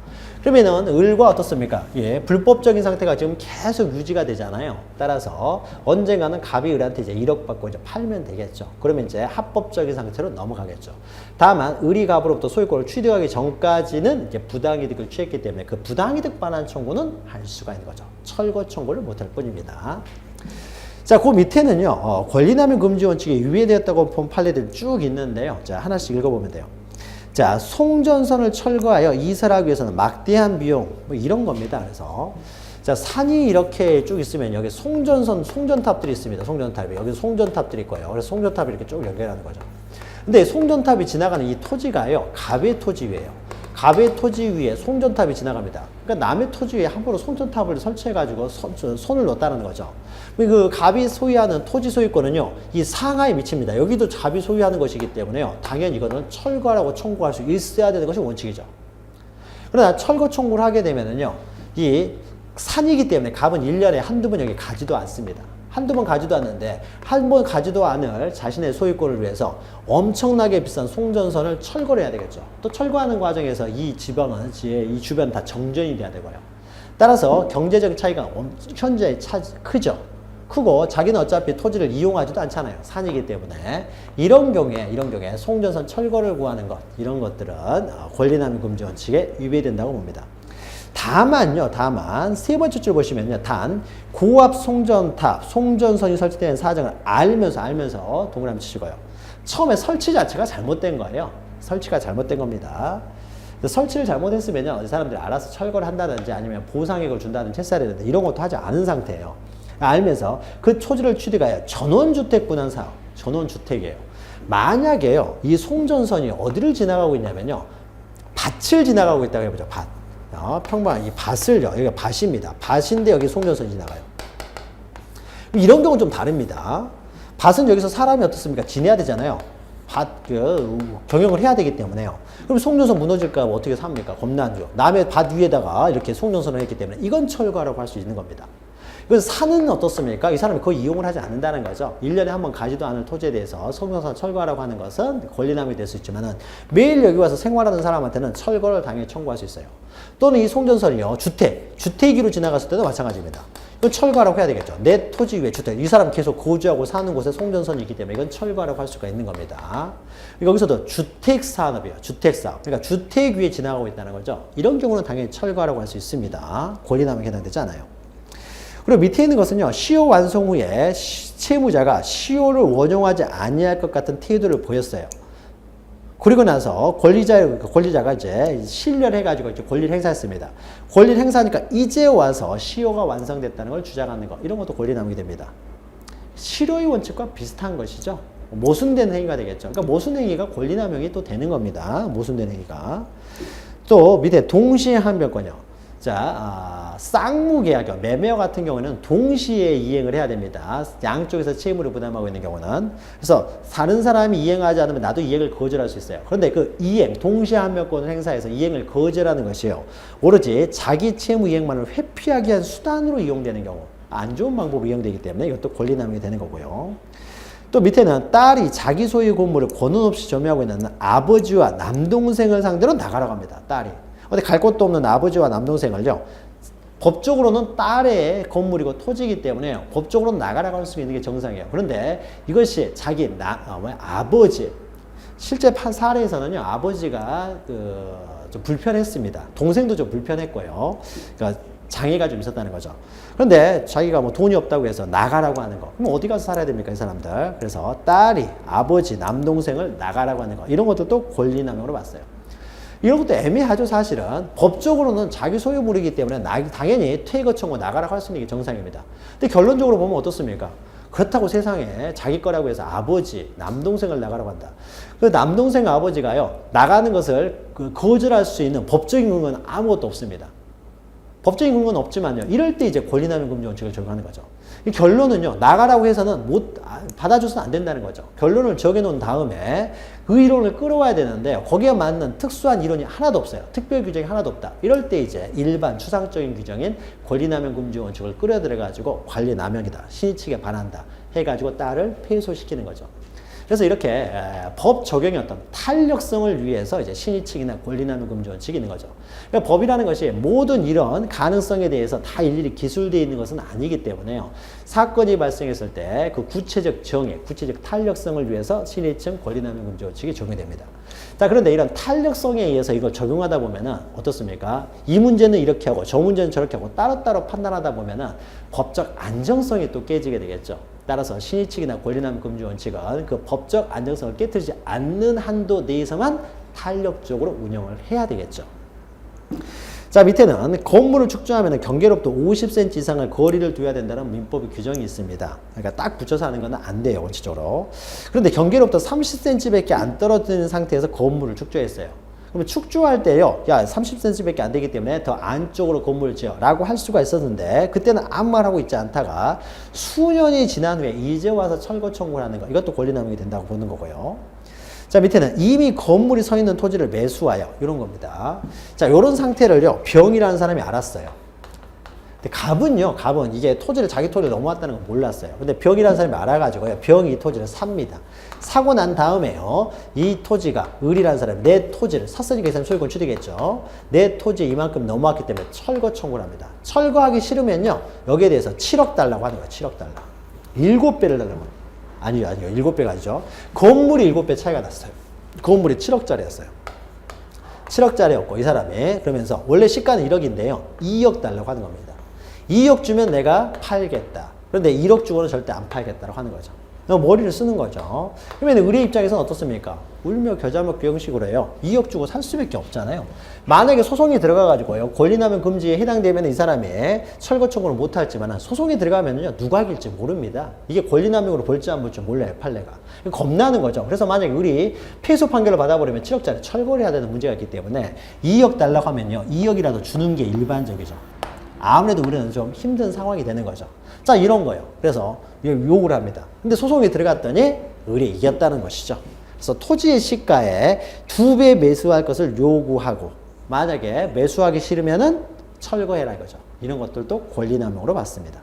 그러면은 을과 어떻습니까? 예, 불법적인 상태가 지금 계속 유지가 되잖아요. 따라서 언젠가는 갑이 을한테 이제 1억 받고 이제 팔면 되겠죠. 그러면 이제 합법적인 상태로 넘어가겠죠. 다만 을이 갑으로부터 소유권을 취득하기 전까지는 이제 부당이득을 취했기 때문에 그 부당이득 반환 청구는 할 수가 있는 거죠. 철거 청구를 못할 뿐입니다. 자, 그 밑에는요, 권리남용 금지 원칙이 유예되었다고 본 판례들이 쭉 있는데요. 자, 하나씩 읽어보면 돼요. 자, 송전선을 철거하여 이설하기 위해서는 막대한 비용, 뭐 이런 겁니다. 그래서, 자, 산이 이렇게 쭉 있으면 여기 송전탑들이 있습니다. 송전탑이. 여기 송전탑들이 있고요. 그래서 송전탑이 이렇게 쭉 연결하는 거죠. 근데 송전탑이 지나가는 이 토지가요, 갑의 토지 위에요. 갑의 토지 위에 송전탑이 지나갑니다. 그러니까 남의 토지 위에 함부로 송전탑을 설치해가지고 손을 넣었다는 거죠. 그 갑이 소유하는 토지 소유권은요, 이 상하에 미칩니다. 여기도 갑이 소유하는 것이기 때문에요, 당연히 이거는 철거하라고 청구할 수 있어야 되는 것이 원칙이죠. 그러나 철거 청구를 하게 되면은요, 이 산이기 때문에 갑은 1년에 한두 번 여기 가지도 않습니다. 한두 번 가지도 않는데 한 번 가지도 않을 자신의 소유권을 위해서 엄청나게 비싼 송전선을 철거를 해야 되겠죠. 또 철거하는 과정에서 이 지방은 이 주변 다 정전이 돼야 되고요. 따라서 경제적 차이가 현재 크죠. 크고 자기는 어차피 토지를 이용하지도 않잖아요. 산이기 때문에 이런 경우에 송전선 철거를 구하는 것, 이런 것들은 권리남용 금지 원칙에 위배된다고 봅니다. 다만 세 번째 줄 보시면요, 단 고압 송전선이 설치된 사정을 알면서 동그라미 치시고요. 처음에 설치 자체가 잘못된 거예요. 설치가 잘못된 겁니다. 설치를 잘못했으면요, 이 사람들이 알아서 철거를 한다든지 아니면 보상액을 준다든지 했어야 되는데 이런 것도 하지 않은 상태예요. 알면서 그 토지를 취득하여 전원주택 분할 사업, 전원주택이에요. 만약에요, 이 송전선이 어디를 지나가고 있냐면요, 밭을 지나가고 있다고 해보죠. 밭. 평범한 이 밭을요, 여기가 밭입니다. 밭인데 여기 송전선이 지나가요. 이런 경우는 좀 다릅니다. 밭은 여기서 사람이 어떻습니까? 지내야 되잖아요. 경영을 해야 되기 때문에요. 그럼 송전선 무너질까 봐 어떻게 삽니까? 겁나죠. 남의 밭 위에다가 이렇게 송전선을 했기 때문에 이건 철거하라고 할 수 있는 겁니다. 그 산은 어떻습니까? 이 사람이 거의 이용을 하지 않는다는 거죠. 1년에 한 번 가지도 않을 토지에 대해서 송전선 철거하라고 하는 것은 권리남용이 될 수 있지만은 매일 여기 와서 생활하는 사람한테는 철거를 당연히 청구할 수 있어요. 또는 이 송전선이요, 주택이로 지나갔을 때도 마찬가지입니다. 이건 철거하라고 해야 되겠죠. 내 토지 위에 주택, 이 사람 계속 거주하고 사는 곳에 송전선이 있기 때문에 이건 철거하라고 할 수가 있는 겁니다. 여기서도 주택산업이에요. 주택사업. 그러니까 주택 위에 지나가고 있다는 거죠. 이런 경우는 당연히 철거하라고 할 수 있습니다. 권리남용에 해당되지 않아요. 그리고 밑에 있는 것은요, 시효 완성 후에 채무자가 시효를 원용하지 아니할 것 같은 태도를 보였어요. 그리고 나서 권리자가 이제 신뢰를 해가지고 이제 권리를 행사했습니다. 권리를 행사하니까 이제 와서 시효가 완성됐다는 걸 주장하는 것, 이런 것도 권리남용이 됩니다. 실효의 원칙과 비슷한 것이죠. 모순된 행위가 되겠죠. 그러니까 모순행위가 권리남용이 또 되는 겁니다. 모순된 행위가. 또 밑에 동시에 한별권이요. 자, 쌍무계약이요. 매매와 같은 경우는 동시에 이행을 해야 됩니다. 양쪽에서 채무를 부담하고 있는 경우는. 그래서 다른 사람이 이행하지 않으면 나도 이행을 거절할 수 있어요. 그런데 그 이행, 동시에 한별권을 행사해서 이행을 거절하는 것이요. 오로지 자기 채무 이행만을 회피하기 위한 수단으로 이용되는 경우. 안 좋은 방법으로 이용되기 때문에 이것도 권리남용이 되는 거고요. 또 밑에는 딸이 자기 소유 건물을 권한 없이 점유하고 있는 아버지와 남동생을 상대로 나가라고 합니다. 딸이. 근데 갈 곳도 없는 아버지와 남동생을요. 법적으로는 딸의 건물이고 토지이기 때문에 법적으로는 나가라고 할 수 있는 게 정상이에요. 그런데 이것이 자기 아버지, 실제 사례에서는요. 아버지가 좀 불편했습니다. 동생도 좀 불편했고요. 그러니까 장애가 좀 있었다는 거죠. 그런데 자기가 뭐 돈이 없다고 해서 나가라고 하는 거. 그럼 어디 가서 살아야 됩니까, 이 사람들? 그래서 딸이 아버지, 남동생을 나가라고 하는 거. 이런 것들도 권리남용으로 봤어요. 이런 것도 애매하죠, 사실은. 법적으로는 자기 소유물이기 때문에 당연히 퇴거 청구 나가라고 할 수 있는 게 정상입니다. 근데 결론적으로 보면 어떻습니까? 그렇다고 세상에 자기 거라고 해서 아버지, 남동생을 나가라고 한다. 그 남동생 아버지가요, 나가는 것을 거절할 수 있는 법적인 근거는 아무것도 없습니다. 법적인 근거는 없지만요. 이럴 때 이제 권리남용 금지 원칙을 적용하는 거죠. 이 결론은요. 나가라고 해서는 받아줘서는 안 된다는 거죠. 결론을 정해놓은 다음에 그 이론을 끌어와야 되는데 거기에 맞는 특수한 이론이 하나도 없어요. 특별 규정이 하나도 없다. 이럴 때 이제 일반 추상적인 규정인 권리남용 금지 원칙을 끌어들여가지고 권리남용이다. 신의 측에 반한다. 해가지고 딸을 패소시키는 거죠. 그래서 이렇게 법 적용의 어떤 탄력성을 위해서 이제 신의 측이나 권리남용 금지 원칙이 있는 거죠. 그러니까 법이라는 것이 모든 이런 가능성에 대해서 다 일일이 기술되어 있는 것은 아니기 때문에요. 사건이 발생했을 때 그 구체적 정의, 구체적 탄력성을 위해서 신의 측 권리남용 금지 원칙이 적용됩니다. 자, 그런데 이런 탄력성에 의해서 이걸 적용하다 보면은 어떻습니까? 이 문제는 이렇게 하고 저 문제는 저렇게 하고 따로따로 판단하다 보면은 법적 안정성이 또 깨지게 되겠죠. 따라서 신의 측이나 권리남용 금지 원칙은 그 법적 안정성을 깨뜨리지 않는 한도 내에서만 탄력적으로 운영을 해야 되겠죠. 자, 밑에는 건물을 축조하면 경계로부터 50cm 이상의 거리를 둬야 된다는 민법의 규정이 있습니다. 그러니까 딱 붙여서 하는 건 안 돼요, 원칙적으로. 그런데 경계로부터 30cm밖에 안 떨어지는 상태에서 건물을 축조했어요. 그러면 축조할 때요, 야, 30cm밖에 안 되기 때문에 더 안쪽으로 건물을 지어 라고 할 수가 있었는데, 그때는 아무 말 하고 있지 않다가 수년이 지난 후에 이제 와서 철거 청구를 하는 거, 이것도 권리남용이 된다고 보는 거고요. 자, 밑에는 이미 건물이 서 있는 토지를 매수하여, 이런 겁니다. 자, 이런 상태를요, 병이라는 사람이 알았어요. 근데 갑은 이게 자기 토지를 넘어왔다는 걸 몰랐어요. 근데 병이라는 사람이 알아가지고요, 병이 이 토지를 삽니다. 사고 난 다음에요, 이 토지가, 을이라는 사람이 내 토지를 샀으니까 이 사람이 소유권 취득했죠. 내 토지에 이만큼 넘어왔기 때문에 철거 청구를 합니다. 철거하기 싫으면요, 여기에 대해서 7억 달라고 하는 거예요, 7억 달러. 7배를 달라고 합니다. 아니요. 7배가 아니죠. 건물이 7배 차이가 났어요. 건물이 7억짜리였어요. 7억짜리였고, 이 사람이. 그러면서, 원래 시가는 1억인데요. 2억 달라고 하는 겁니다. 2억 주면 내가 팔겠다. 그런데 1억 주고는 절대 안 팔겠다고 하는 거죠. 머리를 쓰는 거죠. 그러면 우리 입장에서는 어떻습니까? 울며 겨자 먹기 형식으로 해요. 2억 주고 살 수밖에 없잖아요. 만약에 소송이 들어가가지고요, 권리남용 금지에 해당되면 이 사람이 철거 청구를 못할지만 소송이 들어가면요, 누가 이길지 모릅니다. 이게 권리남용으로 볼지 안 볼지 몰라요, 판례가. 겁나는 거죠. 그래서 만약에 우리 패소 판결을 받아버리면 7억짜리 철거를 해야 되는 문제가 있기 때문에 2억 달라고 하면요, 2억이라도 주는 게 일반적이죠. 아무래도 우리는 좀 힘든 상황이 되는 거죠. 자, 이런 거예요. 그래서 욕을 합니다. 근데 소송에 들어갔더니 을이 이겼다는 것이죠. 그래서 토지의 시가에 2배 매수할 것을 요구하고, 만약에 매수하기 싫으면은 철거해라 이거죠. 이런 것들도 권리남용으로 봤습니다.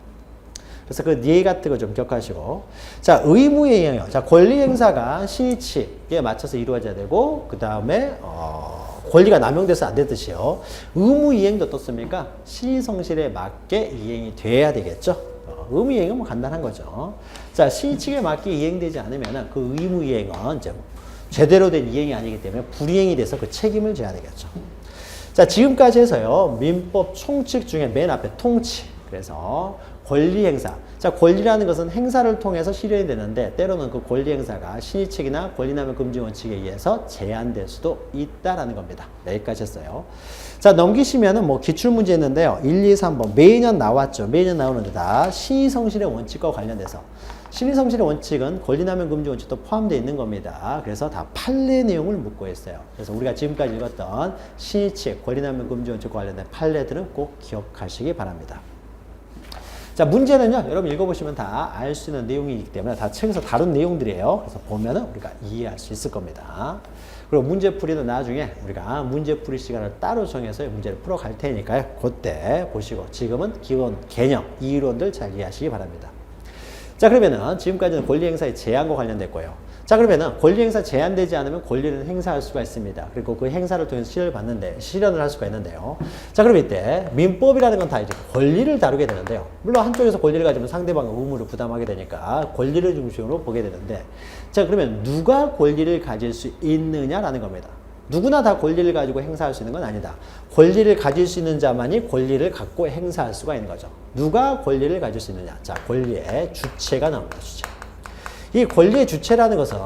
그래서 그 예 같은 거 좀 기억하시고. 자, 의무이행이요. 자, 권리 행사가 신의치에 맞춰서 이루어져야 되고, 그 다음에 권리가 남용돼서 안 되듯이요. 의무이행도 어떻습니까? 시성실에 맞게 이행이 돼야 되겠죠. 의무이행은 뭐 간단한 거죠. 자, 신의측에 맞게 이행되지 않으면 그 의무이행은 이제 제대로 된 이행이 아니기 때문에 불이행이 돼서 그 책임을 져야 되겠죠. 자, 지금까지 해서요, 민법 총칙 중에 맨 앞에 통치. 그래서 권리 행사. 자, 권리라는 것은 행사를 통해서 실현이 되는데, 때로는 그 권리 행사가 신의책이나 권리남용 금지 원칙에 의해서 제한될 수도 있다라는 겁니다. 여기까지 했어요. 자, 넘기시면은 뭐 기출문제 있는데요. 1, 2, 3번 매년 나왔죠. 매년 나오는데 다 신의성실의 원칙과 관련돼서 신의성실의 원칙은 권리남용 금지 원칙도 포함되어 있는 겁니다. 그래서 다 판례 내용을 묻고 있어요. 그래서 우리가 지금까지 읽었던 신의칙, 권리남용 금지 원칙과 관련된 판례들은 꼭 기억하시기 바랍니다. 자, 문제는요, 여러분 읽어보시면 다 알 수 있는 내용이기 때문에 다 책에서 다룬 내용들이에요. 그래서 보면은 우리가 이해할 수 있을 겁니다. 그리고 문제풀이는 나중에 우리가 문제풀이 시간을 따로 정해서 문제를 풀어갈 테니까요. 그때 보시고 지금은 기본 개념, 이론들 잘 이해하시기 바랍니다. 자, 그러면은 지금까지는 권리행사의 제한과 관련됐고요. 자, 그러면은 권리행사 제한되지 않으면 권리를 행사할 수가 있습니다. 그리고 그 행사를 통해서 실현을 할 수가 있는데요. 자, 그럼 이때 민법이라는 건 다 이제 권리를 다루게 되는데요. 물론 한쪽에서 권리를 가지면 상대방은 의무를 부담하게 되니까 권리를 중심으로 보게 되는데, 자, 그러면 누가 권리를 가질 수 있느냐라는 겁니다. 누구나 다 권리를 가지고 행사할 수 있는 건 아니다. 권리를 가질 수 있는 자만이 권리를 갖고 행사할 수가 있는 거죠. 누가 권리를 가질 수 있느냐? 자, 권리의 주체가 나옵니다. 주체. 이 권리의 주체라는 것은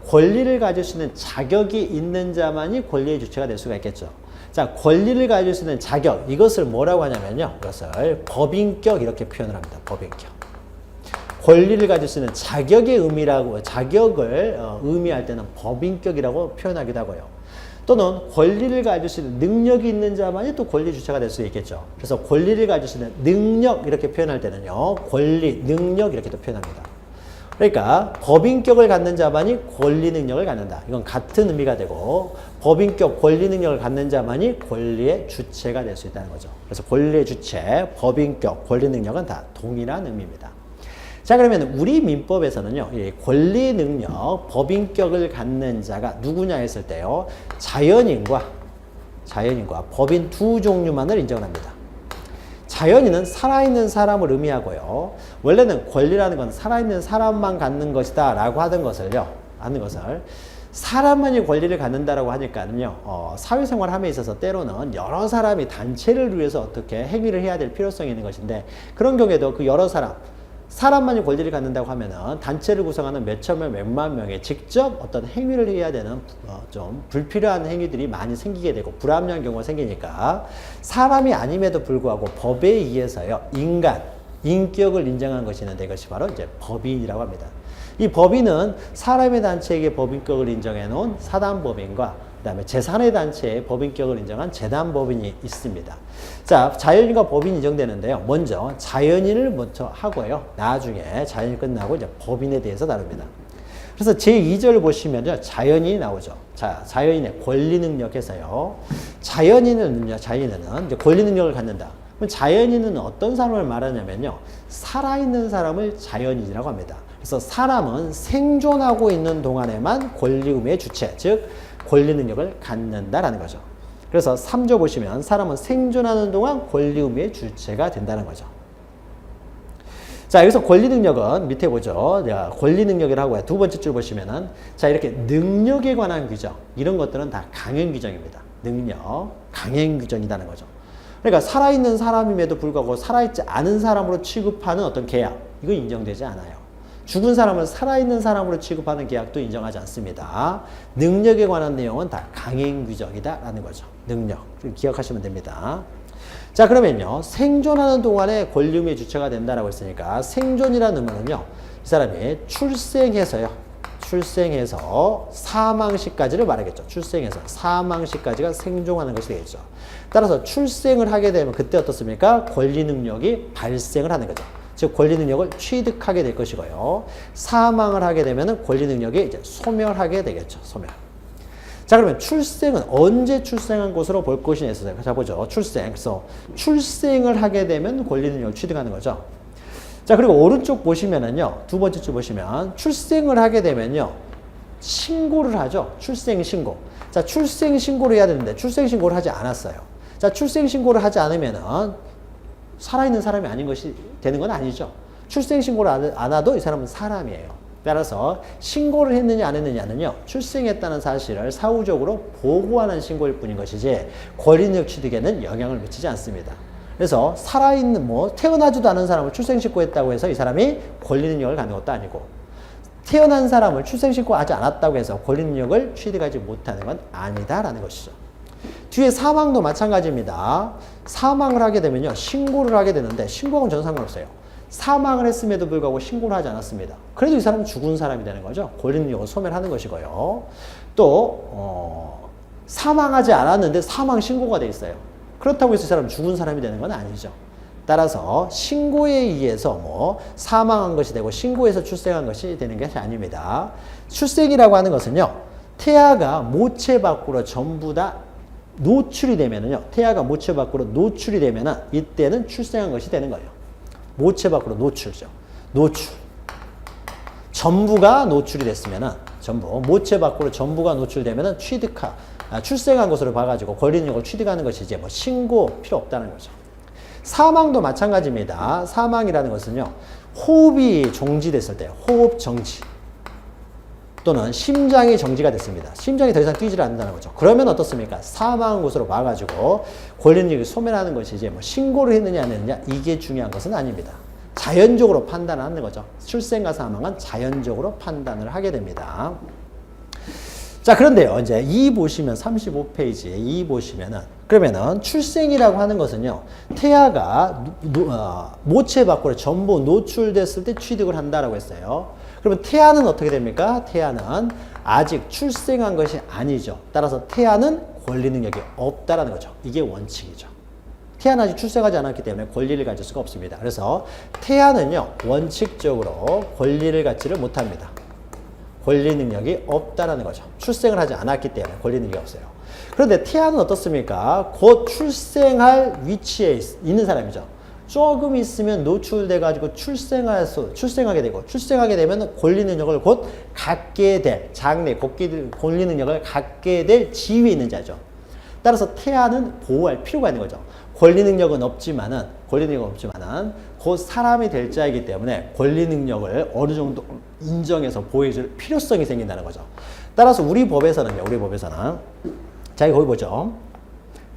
권리를 가질 수 있는 자격이 있는 자만이 권리의 주체가 될 수가 있겠죠. 자, 권리를 가질 수 있는 자격, 이것을 뭐라고 하냐면요. 이것을 법인격 이렇게 표현을 합니다. 법인격. 권리를 가질 수 있는 자격의 의미라고, 자격을 의미할 때는 법인격이라고 표현하기도 하고요. 또는 권리를 가질 수 있는 능력이 있는 자만이 또 권리 주체가 될 수 있겠죠. 그래서 권리를 가질 수 있는 능력 이렇게 표현할 때는요. 권리, 능력 이렇게 또 표현합니다. 그러니까 법인격을 갖는 자만이 권리 능력을 갖는다. 이건 같은 의미가 되고 법인격, 권리 능력을 갖는 자만이 권리의 주체가 될 수 있다는 거죠. 그래서 권리의 주체, 법인격, 권리 능력은 다 동일한 의미입니다. 자, 그러면 우리 민법에서는요, 이 권리 능력, 법인격을 갖는 자가 누구냐 했을 때요, 자연인과 법인 두 종류만을 인정을 합니다. 자연인은 살아있는 사람을 의미하고요. 원래는 권리라는 건 살아있는 사람만 갖는 것이다 라고 하는 것을 사람만이 권리를 갖는다라고 하니까는요, 사회생활 함에 있어서 때로는 여러 사람이 단체를 위해서 어떻게 행위를 해야 될 필요성이 있는 것인데, 그런 경우에도 그 여러 사람만이 권리를 갖는다고 하면은 단체를 구성하는 몇천 명, 몇만 명이 직접 어떤 행위를 해야 되는 좀 불필요한 행위들이 많이 생기게 되고 불합리한 경우가 생기니까 사람이 아님에도 불구하고 법에 의해서요, 인격을 인정한 것이 있는데 이것이 바로 이제 법인이라고 합니다. 이 법인은 사람의 단체에게 법인격을 인정해 놓은 사단법인과 그 다음에 제3의 단체에 법인격을 인정한 재단법인이 있습니다. 자, 자연인과 법인이 인정되는데요. 먼저 자연인을 먼저 하고요. 나중에 자연이 끝나고 이제 법인에 대해서 다룹니다. 그래서 제2절 보시면요. 자연인이 나오죠. 자, 자연인의 권리 능력에서요. 자연인은 이제 권리 능력을 갖는다. 그럼 자연인은 어떤 사람을 말하냐면요. 살아있는 사람을 자연인이라고 합니다. 그래서 사람은 생존하고 있는 동안에만 권리 의무의 주체, 즉 권리 능력을 갖는다라는 거죠. 그래서 3조 보시면 사람은 생존하는 동안 권리 의무의 주체가 된다는 거죠. 자, 여기서 권리 능력은 밑에 보죠. 권리 능력이라고 두 번째 줄 보시면은, 자, 이렇게 능력에 관한 규정, 이런 것들은 다 강행 규정입니다. 능력, 강행 규정이라는 거죠. 그러니까 살아있는 사람임에도 불구하고 살아있지 않은 사람으로 취급하는 어떤 계약, 이거 인정되지 않아요. 죽은 사람을 살아있는 사람으로 취급하는 계약도 인정하지 않습니다. 능력에 관한 내용은 다 강행 규정이다라는 거죠. 능력. 기억하시면 됩니다. 자, 그러면요. 생존하는 동안에 권리 의무의 주체가 된다라고 했으니까 생존이라는 의미는요. 이 사람이 출생해서 사망 시까지를 말하겠죠. 출생해서 사망 시까지가 생존하는 것이 되겠죠. 따라서 출생을 하게 되면 그때 어떻습니까? 권리 능력이 발생을 하는 거죠. 즉 권리 능력을 취득하게 될 것이고요. 사망을 하게 되면 권리 능력이 이제 소멸하게 되겠죠. 소멸. 자, 그러면 출생은 언제 출생한 것으로 볼 것이냐 했어요. 자, 보죠. 출생. 그래서 출생을 하게 되면 권리 능력을 취득하는 거죠. 자, 그리고 오른쪽 보시면은요. 두 번째 줄 보시면 출생을 하게 되면요. 신고를 하죠. 출생 신고. 자, 출생 신고를 해야 되는데 출생 신고를 하지 않았어요. 자, 출생 신고를 하지 않으면은 살아있는 사람이 아닌 것이 되는 건 아니죠. 출생 신고를 안 해도 이 사람은 사람이에요. 따라서 신고를 했느냐 안 했느냐는요. 출생했다는 사실을 사후적으로 보고하는 신고일 뿐인 것이지 권리능력 취득에는 영향을 미치지 않습니다. 그래서 살아있는 태어나지도 않은 사람을 출생신고했다고 해서 이 사람이 권리능력을 갖는 것도 아니고 태어난 사람을 출생신고하지 않았다고 해서 권리능력을 취득하지 못하는 건 아니다라는 것이죠. 뒤에 사망도 마찬가지입니다. 사망을 하게 되면요. 신고를 하게 되는데 신고하고는 전혀 상관없어요. 사망을 했음에도 불구하고 신고를 하지 않았습니다. 그래도 이 사람은 죽은 사람이 되는 거죠. 권리능력을 소멸하는 것이고요. 또 사망하지 않았는데 사망 신고가 돼 있어요. 그렇다고 해서 이 사람은 죽은 사람이 되는 건 아니죠. 따라서 신고에 의해서 뭐 사망한 것이 되고 신고해서 출생한 것이 되는 것이 아닙니다. 출생이라고 하는 것은요. 태아가 모체 밖으로 전부 다 노출이 되면은요. 태아가 모체 밖으로 노출이 되면은 이때는 출생한 것이 되는 거예요. 모체 밖으로 노출죠. 노출. 전부가 노출이 됐으면은 모체 밖으로 전부가 노출되면은 출생한 것으로 봐가지고 권리능력을 취득하는 것이 이제 뭐 신고 필요 없다는 거죠. 사망도 마찬가지입니다. 사망이라는 것은요, 호흡이 정지됐을 때, 호흡 정지 또는 심장이 정지가 됐습니다. 심장이 더 이상 뛰지 않는다는 거죠. 그러면 어떻습니까? 사망한 것으로 봐가지고 권리능력이 소멸하는 것이 이제 뭐 신고를 했느냐 안 했느냐 이게 중요한 것은 아닙니다. 자연적으로 판단을 하는 거죠. 출생과 사망은 자연적으로 판단을 하게 됩니다. 자, 그런데요, 이제 2 보시면 35페이지에 2 보시면은 그러면은 출생이라고 하는 것은요, 태아가 모체 밖으로 전부 노출됐을 때 취득을 한다라고 했어요. 그러면 태아는 어떻게 됩니까? 태아는 아직 출생한 것이 아니죠. 따라서 태아는 권리 능력이 없다라는 거죠. 이게 원칙이죠. 태아는 아직 출생하지 않았기 때문에 권리를 가질 수가 없습니다. 그래서 태아는요, 원칙적으로 권리를 갖지를 못합니다. 권리 능력이 없다라는 거죠. 출생을 하지 않았기 때문에 권리 능력이 없어요. 그런데 태아는 어떻습니까? 곧 출생할 위치에 있는 사람이죠. 조금 있으면 노출돼가지고 출생하게 되고, 출생하게 되면 권리 능력을 곧 갖게 될, 권리 능력을 갖게 될 지위에 있는 자죠. 따라서 태아는 보호할 필요가 있는 거죠. 권리 능력은 없지만은 곧 사람이 될 자이기 때문에 권리 능력을 어느 정도 인정해서 보호해줄 필요성이 생긴다는 거죠. 따라서 우리 법에서는 자, 거기 보죠.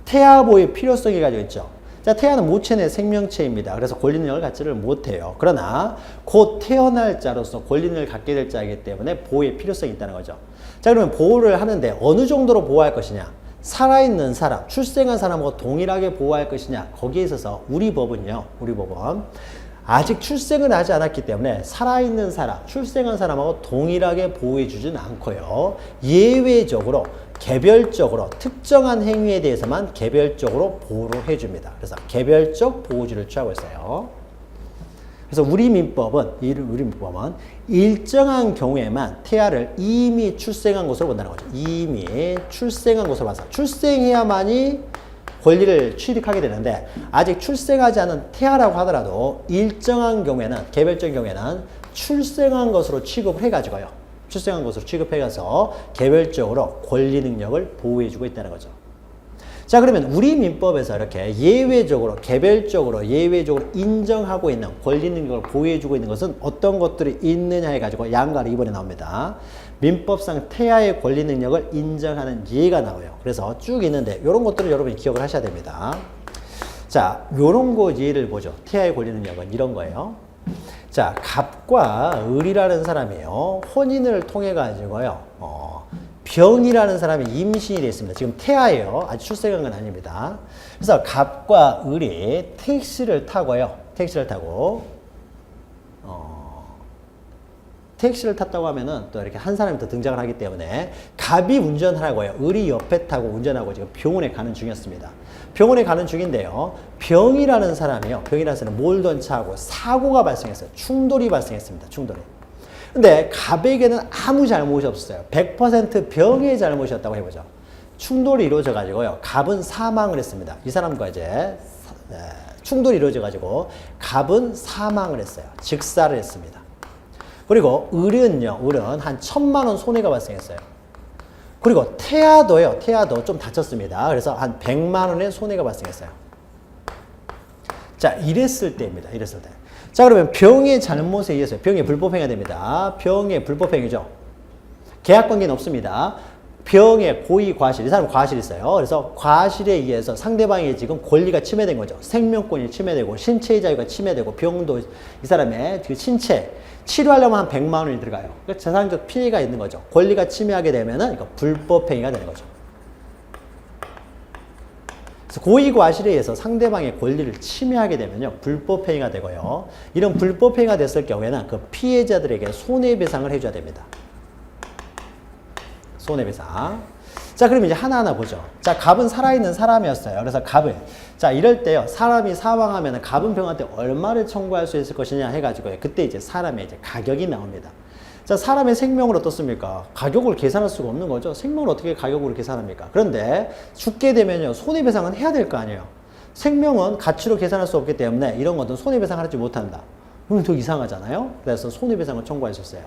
태아 보호의 필요성이 가지고 있죠. 자, 태아는 모체 내 생명체입니다. 그래서 권리 능력을 갖지를 못해요. 그러나 곧 태어날 자로서 권리 능력을 갖게 될 자이기 때문에 보호의 필요성이 있다는 거죠. 자, 그러면 보호를 하는데 어느 정도로 보호할 것이냐? 살아있는 사람, 출생한 사람하고 동일하게 보호할 것이냐? 거기에 있어서 우리 법은 아직 출생을 하지 않았기 때문에 살아있는 사람, 출생한 사람하고 동일하게 보호해 주지는 않고요. 예외적으로, 개별적으로 특정한 행위에 대해서만 개별적으로 보호를 해줍니다. 그래서 개별적 보호주를 취하고 있어요. 그래서 우리 민법은 일정한 경우에만 태아를 이미 출생한 것으로 본다는 거죠. 이미 출생한 것으로 봐서 출생해야만이 권리를 취득하게 되는데 아직 출생하지 않은 태아라고 하더라도 일정한 경우에는 개별적인 경우에는 출생한 것으로 취급을 해가지고요. 출생한 것으로 취급해가서 개별적으로 권리 능력을 보호해주고 있다는 거죠. 자, 그러면 우리 민법에서 이렇게 예외적으로, 개별적으로, 인정하고 있는 권리 능력을 보호해주고 있는 것은 어떤 것들이 있느냐 해가지고 양가로 이번에 나옵니다. 민법상 태아의 권리 능력을 인정하는 예가 나와요. 그래서 쭉 있는데 이런 것들을 여러분이 기억을 하셔야 됩니다. 자, 요런 거 예를 보죠. 태아의 권리 능력은 이런 거예요. 자, 갑과 을이라는 사람이요. 혼인을 통해 가지고요. 병이라는 사람이 임신이 되어 있습니다. 지금 태아예요. 아직 출생한 건 아닙니다. 그래서 갑과 을이 택시를 타고 택시를 탔다고 하면은 또 이렇게 한 사람이 더 등장을 하기 때문에 갑이 운전하고요. 을이 옆에 타고 운전하고 지금 병원에 가는 중이었습니다. 병원에 가는 중인데요. 병이라는 사람이 몰던 차하고 사고가 발생했어요. 충돌이 발생했습니다. 충돌이. 근데 갑에게는 아무 잘못이 없었어요. 100% 병의 잘못이었다고 해보죠. 충돌이 이루어져 가지고요. 갑은 사망을 했습니다. 이 사람과 이제 충돌이 이루어져 가지고 갑은 사망을 했어요. 즉사를 했습니다. 그리고 을은 한 1,000만 원 손해가 발생했어요. 그리고 태아도 좀 다쳤습니다. 그래서 한 100만 원의 손해가 발생했어요. 자, 이랬을 때입니다. 자, 그러면 병의 잘못에 의해서 병의 불법행위가 됩니다. 병의 불법행위죠. 계약관계는 없습니다. 병의 고의 과실, 이 사람 과실이 있어요. 그래서 과실에 의해서 상대방의 지금 권리가 침해된 거죠. 생명권이 침해되고 신체의 자유가 침해되고 병도 이 사람의 그 신체 치료하려면 한 100만 원이 들어가요. 그러니까 재산적 피해가 있는 거죠. 권리가 침해하게 되면은 불법행위가 되는 거죠. 그래서 고의과실에 의해서 상대방의 권리를 침해하게 되면요, 불법행위가 되고요. 이런 불법행위가 됐을 경우에는 그 피해자들에게 손해배상을 해줘야 됩니다. 손해배상. 자, 그럼 이제 하나하나 보죠. 자, 갑은 살아있는 사람이었어요. 그래서 갑을, 자, 이럴 때요, 사람이 사망하면 갑은 병한테 얼마를 청구할 수 있을 것이냐 해가지고요, 그때 이제 사람의 이제 가격이 나옵니다. 자, 사람의 생명을 어떻습니까? 가격을 계산할 수가 없는 거죠. 생명을 어떻게 가격으로 계산합니까? 그런데 죽게 되면요, 손해배상은 해야 될 거 아니에요. 생명은 가치로 계산할 수 없기 때문에 이런 것은 손해배상을 하지 못한다. 그럼 더 이상하잖아요. 그래서 손해배상을 청구하셨어요.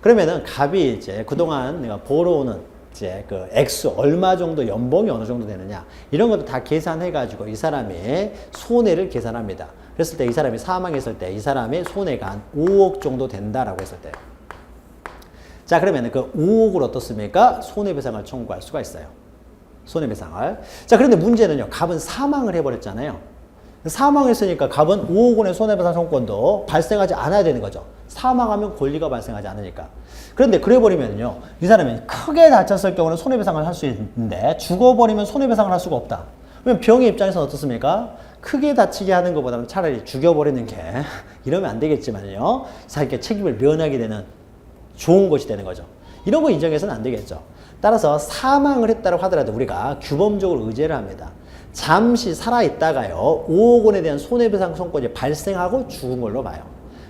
그러면은 갑이 이제 그동안 내가 벌어오는 이제 그 액수 얼마 정도 연봉이 어느 정도 되느냐 이런 것도 다 계산해 가지고 이 사람의 손해를 계산합니다. 그랬을 때 이 사람이 사망했을 때 이 사람의 손해가 한 5억 정도 된다라고 했을 때, 자, 그러면 그 5억을 어떻습니까? 손해배상을 청구할 수가 있어요. 손해배상을. 자, 그런데 문제는요, 갑은 사망을 해버렸잖아요. 사망했으니까 갑은 5억 원의 손해배상 청구권도 발생하지 않아야 되는 거죠. 사망하면 권리가 발생하지 않으니까. 그런데 그래버리면요, 이 사람이 크게 다쳤을 경우는 손해배상을 할 수 있는데 죽어버리면 손해배상을 할 수가 없다. 그러면 병의 입장에서는 어떻습니까? 크게 다치게 하는 것보다는 차라리 죽여버리는 게 이러면 안 되겠지만요, 자기가 책임을 면하게 되는 좋은 것이 되는 거죠. 이런 거 인정해서는 안 되겠죠. 따라서 사망을 했다고 하더라도 우리가 규범적으로 의제를 합니다. 잠시 살아있다가요, 5억 원에 대한 손해배상 청구권이 발생하고 죽은 걸로 봐요.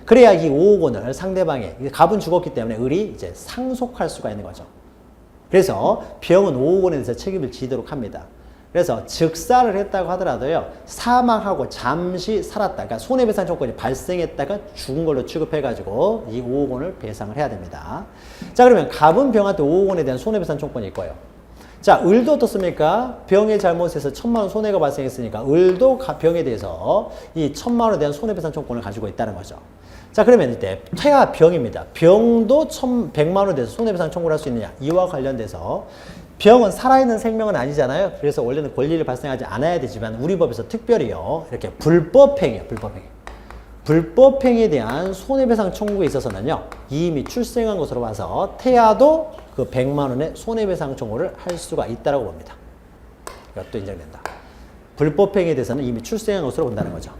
그래야 이 5억 원을 상대방의, 갑은 죽었기 때문에 을이 이제 상속할 수가 있는 거죠. 그래서 병은 5억 원에 대해서 책임을 지도록 합니다. 그래서 즉사를 했다고 하더라도요, 사망하고 잠시 살았다, 그러니까 손해배상 청구권이 발생했다가 죽은 걸로 취급해가지고 이 5억 원을 배상을 해야 됩니다. 자, 그러면 갑은 병한테 5억 원에 대한 손해배상 청구권이 있고요. 자, 을도 어떻습니까? 병의 잘못에서 1,000만 원 손해가 발생했으니까 을도 병에 대해서 이 1,000만 원에 대한 손해배상 청구권을 가지고 있다는 거죠. 자, 그러면 이때 퇴화 병입니다. 병도 1,100만 원에 대해서 손해배상 청구를 할 수 있느냐? 이와 관련돼서 병은 살아있는 생명은 아니잖아요. 그래서 원래는 권리를 발생하지 않아야 되지만 우리 법에서 특별히요, 이렇게 불법행위예요. 불법행위에 대한 손해배상 청구에 있어서는요, 이미 출생한 것으로 봐서 태아도 그 100만 원의 손해배상 청구를 할 수가 있다고 봅니다. 이것도 인정된다. 불법행위에 대해서는 이미 출생한 것으로 본다는 거죠.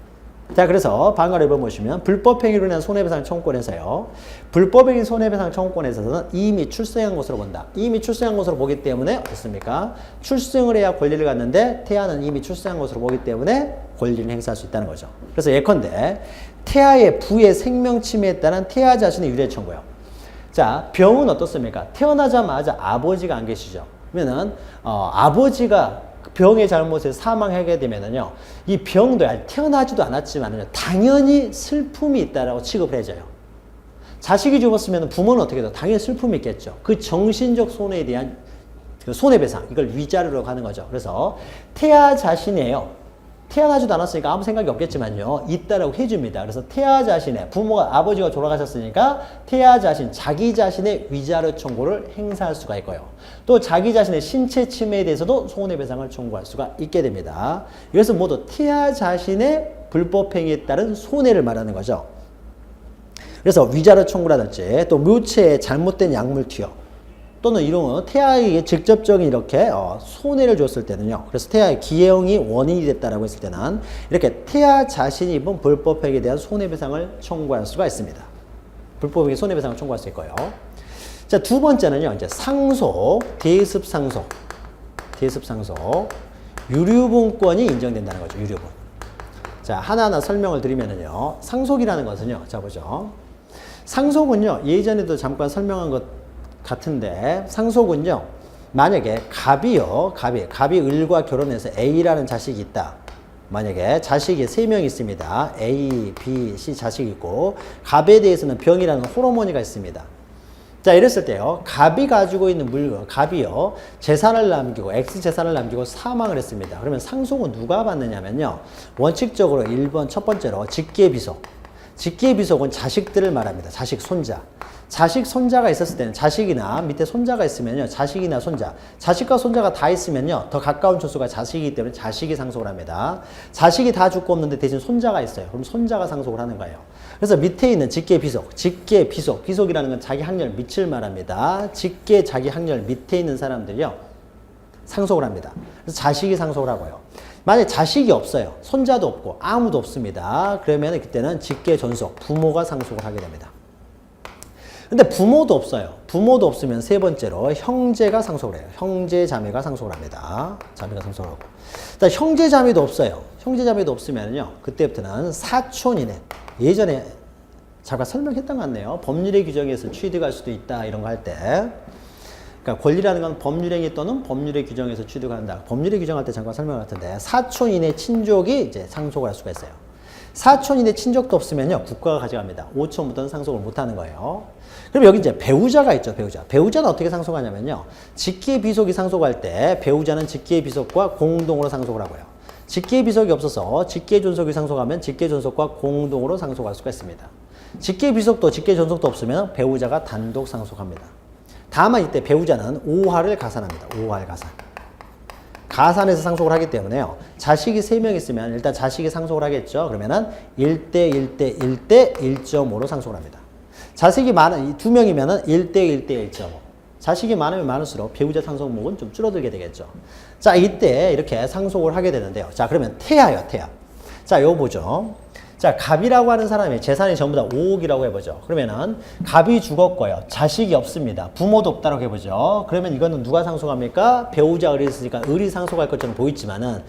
자, 그래서 방가를 보시면 불법행위로 인한 손해배상 청구권에서요, 불법행위 손해배상 청구권에 있어서는 이미 출생한 것으로 본다. 이미 출생한 것으로 보기 때문에 어떻습니까? 출생을 해야 권리를 갖는데 태아는 이미 출생한 것으로 보기 때문에 권리를 행사할 수 있다는 거죠. 그래서 예컨대 태아의 부의 생명 침해에 따른 태아 자신의 유죄 청구요. 자, 병은 어떻습니까? 태어나자마자 아버지가 안 계시죠. 그러면은 아버지가 병의 잘못에 사망하게 되면은요, 이 병도 태어나지도 않았지만은요, 당연히 슬픔이 있다라고 취급을 해줘요. 자식이 죽었으면 부모는 어떻게 돼요? 당연히 슬픔이 있겠죠. 그 정신적 손해에 대한 그 손해배상, 이걸 위자료로 하는 거죠. 그래서 태아 자신이에요. 태어나지도 않았으니까 아무 생각이 없겠지만요, 있다라고 해줍니다. 그래서 태아 자신의, 부모가, 아버지가 돌아가셨으니까 태아 자신, 자기 자신의 위자료 청구를 행사할 수가 있고요. 또 자기 자신의 신체 침해에 대해서도 손해배상을 청구할 수가 있게 됩니다. 이것은 모두 태아 자신의 불법행위에 따른 손해를 말하는 거죠. 그래서 위자료 청구라든지 또 묘체의 잘못된 약물 투여, 또는 이런 태아에게 직접적인 이렇게 손해를 줬을 때는요, 그래서 태아의 기형이 원인이 됐다라고 했을 때는 이렇게 태아 자신이 입은 불법행위에 대한 손해배상을 청구할 수가 있습니다. 불법행위 손해배상을 청구할 수 있고요. 자, 두 번째는요, 이제 상속, 대습상속, 유류분권이 인정된다는 거죠. 유류분. 자, 하나하나 설명을 드리면은요, 상속이라는 것은요, 자 보죠. 상속은요, 예전에도 잠깐 설명한 것 같은데, 상속은요, 만약에 갑이 을과 결혼해서 A라는 자식이 있다. 만약에 자식이 3명 있습니다. A, B, C 자식이 있고, 갑에 대해서는 병이라는 호르몬이가 있습니다. 자, 이랬을 때요, 갑이 가지고 있는 물건, 갑이요, 재산을 남기고, X 재산을 남기고 사망을 했습니다. 그러면 상속은 누가 받느냐면요, 원칙적으로 1번 첫 번째로 직계비속. 직계비속은 자식들을 말합니다. 자식, 손자. 자식, 손자가 있었을 때는 자식이나 밑에 손자가 있으면요, 자식이나 손자. 자식과 손자가 다 있으면요, 더 가까운 촌수가 자식이기 때문에 자식이 상속을 합니다. 자식이 다 죽고 없는데 대신 손자가 있어요. 그럼 손자가 상속을 하는 거예요. 그래서 밑에 있는 직계비속, 비속이라는 건 자기 학렬 밑을 말합니다. 직계 자기 학렬 밑에 있는 사람들이요, 상속을 합니다. 그래서 자식이 상속을 하고요. 만약에 자식이 없어요. 손자도 없고 아무도 없습니다. 그러면 그때는 직계 존속, 부모가 상속을 하게 됩니다. 근데 부모도 없어요. 부모도 없으면 세 번째로 형제가 상속을 해요. 형제, 자매가 상속을 합니다. 자매가 상속을 하고. 일단 형제, 자매도 없어요. 형제, 자매도 없으면요. 그때부터는 사촌 이내. 예전에 잠깐 설명했던 것 같네요. 법률의 규정에서 취득할 수도 있다. 이런 거 할 때. 그러니까 권리라는 건 법률행위 또는 법률의 규정에서 취득한다. 법률의 규정할 때 잠깐 설명을 했는데 사촌 이내 친족이 이제 상속을 할 수가 있어요. 사촌 이내 친족도 없으면요. 국가가 가져갑니다. 5촌부터는 상속을 못 하는 거예요. 그럼 여기 이제 배우자가 있죠. 배우자. 배우자는 어떻게 상속하냐면요. 직계 비속이 상속할 때 배우자는 직계 비속과 공동으로 상속을 하고요. 직계 비속이 없어서 직계 존속이 상속하면 직계 존속과 공동으로 상속할 수가 있습니다. 직계 비속도 직계 존속도 없으면 배우자가 단독 상속합니다. 다만 이때 배우자는 5할을 가산합니다. 5할 가산. 가산해서 상속을 하기 때문에요. 자식이 3명 있으면 일단 자식이 상속을 하겠죠. 그러면은 1대 1대 1대 1.5로 상속을 합니다. 자식이 2명이면은 1대 1대 1.5. 자식이 많으면 많을수록 배우자 상속목은 좀 줄어들게 되겠죠. 자, 이때 이렇게 상속을 하게 되는데요. 자, 그러면 태아요, 태아. 자, 요거 보죠. 자, 갑이라고 하는 사람이 재산이 전부 다 5억이라고 해보죠. 그러면은 갑이 죽었고요. 자식이 없습니다. 부모도 없다고 해보죠. 그러면 이거는 누가 상속합니까? 배우자 을이 있으니까 을이 상속할 것처럼 보이지만은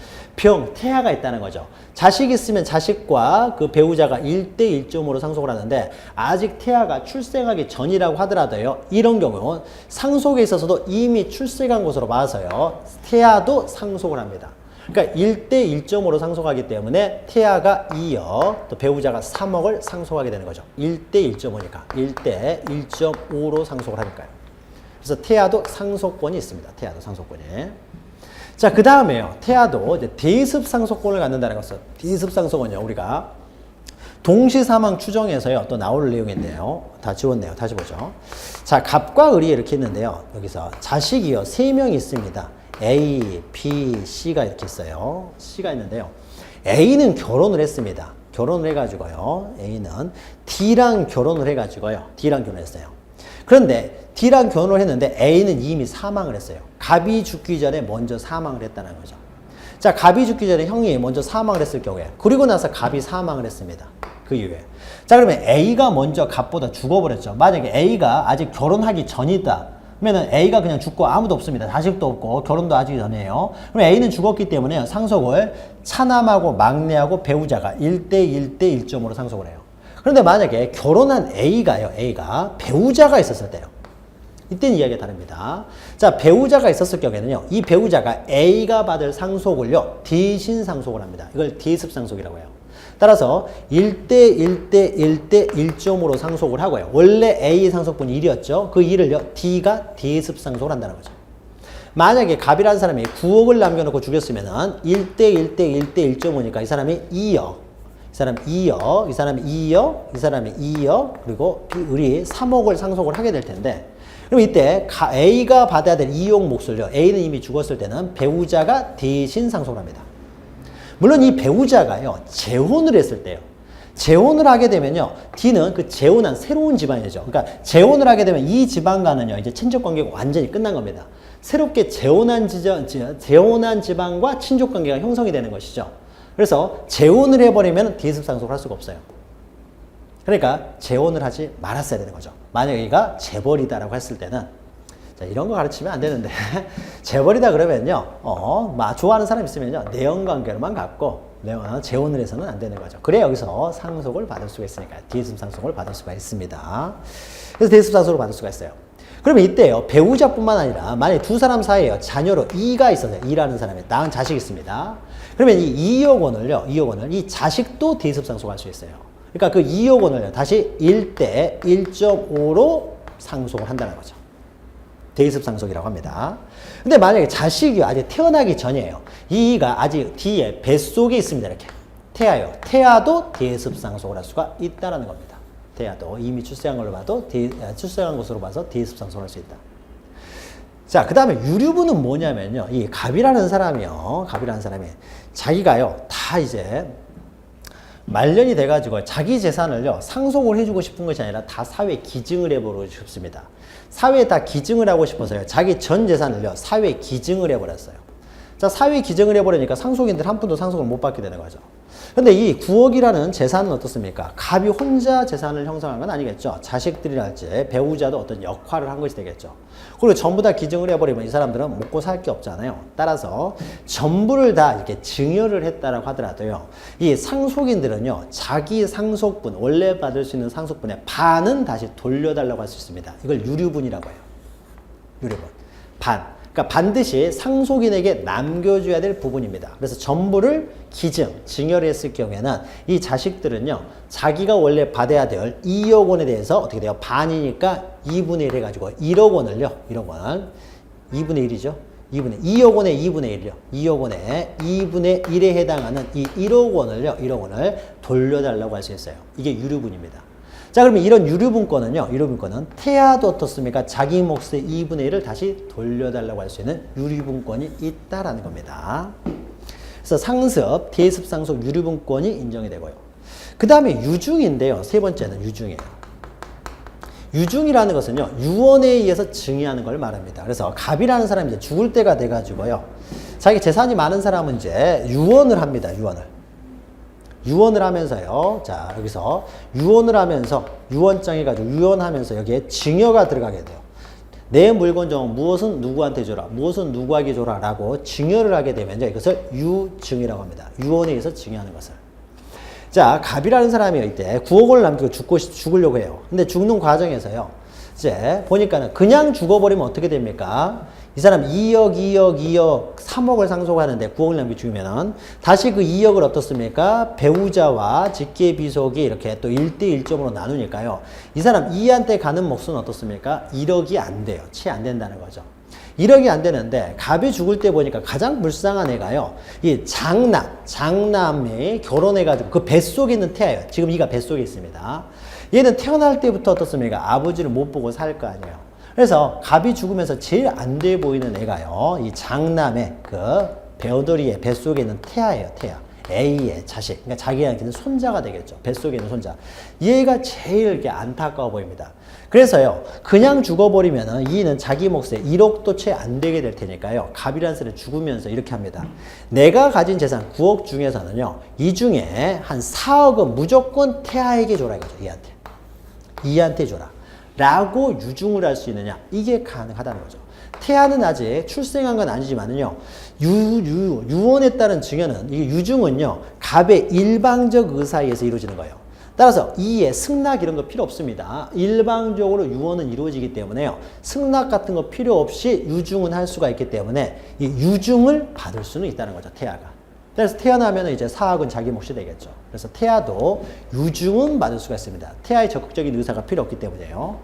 태아가 있다는 거죠. 자식이 있으면 자식과 그 배우자가 1대 1.5로 상속을 하는데 아직 태아가 출생하기 전이라고 하더라도요. 이런 경우 상속에 있어서도 이미 출생한 것으로 봐서요. 태아도 상속을 합니다. 그러니까 1대 1.5로 상속하기 때문에 태아가 2억, 또 배우자가 3억을 상속하게 되는 거죠. 1대 1.5니까 1대 1.5로 상속을 하니까요. 그래서 태아도 상속권이 있습니다. 태아도 상속권이. 자, 그 다음에요. 태아도 이제 대습 상속권을 갖는다는 것은 대습 상속은요. 우리가 동시 사망 추정에서요. 또 나올 내용인데요. 다 지웠네요. 다시 보죠. 자, 갑과 을이 이렇게 있는데요. 여기서 자식이요. 3명이 있습니다. A, B, C가 이렇게 있어요. C가 있는데요. A는 결혼을 했습니다. 결혼을 해가지고요. A는 D랑 결혼을 해가지고요. D랑 결혼했어요. 그런데 D랑 결혼을 했는데 A는 이미 사망을 했어요. 갑이 죽기 전에 먼저 사망을 했다는 거죠. 자, 갑이 죽기 전에 형이 먼저 사망을 했을 경우에 그리고 나서 갑이 사망을 했습니다. 그 이후에. 자, 그러면 A가 먼저 갑보다 죽어버렸죠. 만약에 A가 아직 결혼하기 전이다. 그러면 A가 그냥 죽고 아무도 없습니다. 자식도 없고 결혼도 아직 전이에요. 그럼 A는 죽었기 때문에 상속을 차남하고 막내하고 배우자가 1대 1대 1.5로 상속을 해요. 그런데 만약에 결혼한 A가 배우자가 있었을 때요. 이때는 이야기가 다릅니다. 자, 배우자가 있었을 경우에는요. 이 배우자가 A가 받을 상속을요. 대신 상속을 합니다. 이걸 대습 상속이라고 해요. 따라서 1대 1대 1대 1.5로 상속을 하고요. 원래 A의 상속분이 1이었죠. 그 1을요. D가 대습 상속을 한다는 거죠. 만약에 갑이라는 사람이 9억을 남겨놓고 죽였으면 1대 1대 1대 1.5니까 이 사람이 2억. 이 사람이 2억, 이 사람이 2억, 이 사람이 2억, 그리고 을이 3억을 상속을 하게 될 텐데 그럼 이때 A가 받아야 될 2억 몫을요. A는 이미 죽었을 때는 배우자가 대신 상속을 합니다. 물론 이 배우자가요, 재혼을 했을 때요. 재혼을 하게 되면요, D는 그 재혼한 새로운 집안이죠. 그러니까 재혼을 하게 되면 이 집안과는요, 이제 친족 관계가 완전히 끝난 겁니다. 새롭게 재혼한 집안과 친족 관계가 형성이 되는 것이죠. 그래서 재혼을 해버리면 대습 상속을 할 수가 없어요. 그러니까 재혼을 하지 말았어야 되는 거죠. 만약에 얘가 재벌이다라고 했을 때는 자, 이런 거 가르치면 안 되는데 재벌이다 그러면요 좋아하는 사람 있으면요 내연관계로만 갖고 재혼을 해서는 안 되는 거죠. 그래 여기서 상속을 받을 수가 있으니까 대습 상속을 받을 수가 있습니다. 그래서 대습 상속을 받을 수가 있어요. 그러면 이때요 배우자뿐만 아니라 만약에 두 사람 사이에요 자녀로 E가 있어요. E라는 사람이 낳은 자식이 있습니다. 그러면 이 2억 원을 이 자식도 대습 상속할 수 있어요. 그러니까 그 2억 원을 다시 1대 1.5로 상속을 한다는 거죠. 대습 상속이라고 합니다. 근데 만약에 자식이 아직 태어나기 전이에요. 이가 아직 뒤에 뱃속에 있습니다. 이렇게. 태아요. 태아도 대습 상속을 할 수가 있다는 겁니다. 태아도 이미 출생한 걸로 봐도 출생한 것으로 봐서 대습 상속을 할 수 있다. 자, 그 다음에 유류분은 뭐냐면요. 이 갑이라는 사람이 자기가요 다 이제 말년이 돼가지고 자기 재산을요 상속을 해주고 싶은 것이 아니라 다 사회에 기증을 해버리고 싶습니다. 사회에 다 기증을 하고 싶어서요 자기 전 재산을요 사회에 기증을 해버렸어요. 자, 사위 기증을 해버리니까 상속인들 한 푼도 상속을 못 받게 되는 거죠. 근데 이 9억이라는 재산은 어떻습니까? 갑이 혼자 재산을 형성한 건 아니겠죠. 자식들이랄지 배우자도 어떤 역할을 한 것이 되겠죠. 그리고 전부 다 기증을 해버리면 이 사람들은 먹고 살 게 없잖아요. 따라서 전부를 다 이렇게 증여를 했다라고 하더라도요. 이 상속인들은요. 자기 상속분, 원래 받을 수 있는 상속분의 반은 다시 돌려달라고 할 수 있습니다. 이걸 유류분이라고 해요. 유류분. 반. 그러니까 반드시 상속인에게 남겨줘야 될 부분입니다. 그래서 전부를 기증, 증여를 했을 경우에는 이 자식들은요, 자기가 원래 받아야 될 2억 원에 대해서 어떻게 돼요? 반이니까 2분의 1 해가지고 1억 원을요, 1억 원. 2분의 1이죠? 2억 원의 2분의 1이요. 2억 원의 2분의 1에 해당하는 이 1억 원을요, 1억 원을 돌려달라고 할 수 있어요. 이게 유류분입니다. 자, 그러면 이런 유류분권은요, 유류분권은 태아도 어떻습니까? 자기 몫의 2분의 1을 다시 돌려달라고 할 수 있는 유류분권이 있다라는 겁니다. 그래서 상습, 대습, 상속, 유류분권이 인정이 되고요. 그 다음에 유중인데요. 세 번째는 유중이에요. 유중이라는 것은요, 유언에 의해서 증여하는 걸 말합니다. 그래서 갑이라는 사람이 이제 죽을 때가 돼가지고요, 자기 재산이 많은 사람은 이제 유언을 합니다. 유언을 하면서요. 자, 여기서 유언을 하면서 유언장 해가지고 유언하면서 여기에 증여가 들어가게 돼요. 내 물건 중 무엇은 누구한테 줘라, 무엇은 누구에게 줘라 라고 증여를 하게 되면 이것을 유증이라고 합니다. 유언에 의해서 증여하는 것을. 자, 갑이라는 사람이 이때 9억을 남기고 죽으려고 해요. 근데 죽는 과정에서요, 이제 보니까는 그냥 죽어버리면 어떻게 됩니까? 이 사람 2억, 3억을 상속하는데 9억을 남기고 죽으면은 다시 그 2억을 어떻습니까? 배우자와 직계비속이 이렇게 또 1대 1점으로 나누니까요. 이 사람 2한테 가는 몫은 어떻습니까? 1억이 안 돼요. 채 안 된다는 거죠. 1억이 안 되는데 갑이 죽을 때 보니까 가장 불쌍한 애가요, 이 장남이 결혼해가지고 그 뱃속에 있는 태아예요. 지금 이가 뱃속에 있습니다. 얘는 태어날 때부터 어떻습니까? 아버지를 못 보고 살 거 아니에요. 그래서 갑이 죽으면서 제일 안 돼 보이는 애가요, 이 장남의 그 배우돌이의 뱃속에 있는 태아예요. 태아. A의 자식. 그러니까 자기한테는 손자가 되겠죠. 뱃속에 있는 손자. 얘가 제일 이렇게 안타까워 보입니다. 그래서요, 그냥 죽어버리면은 이는 자기 몫에 1억도 채 안 되게 될 테니까요, 갑이라는 사람이 죽으면서 이렇게 합니다. 내가 가진 재산 9억 중에서는요, 이 중에 한 4억은 무조건 태아에게 줘라 이거죠. 이한테 줘라 라고 유중을 할 수 있느냐, 이게 가능하다는 거죠. 태아는 아직 출생한 건 아니지만은요, 유언에 따른 증여는, 이 유중은요, 갑의 일방적 의사에 의해서 이루어지는 거예요. 따라서 이에 승낙 이런 거 필요 없습니다. 일방적으로 유언은 이루어지기 때문에요, 승낙 같은 거 필요 없이 유중은 할 수가 있기 때문에 이 유중을 받을 수는 있다는 거죠, 태아가. 그래서 태어나면 이제 4억은 자기 몫이 되겠죠. 그래서 태아도 유중은 받을 수가 있습니다. 태아의 적극적인 의사가 필요 없기 때문에요.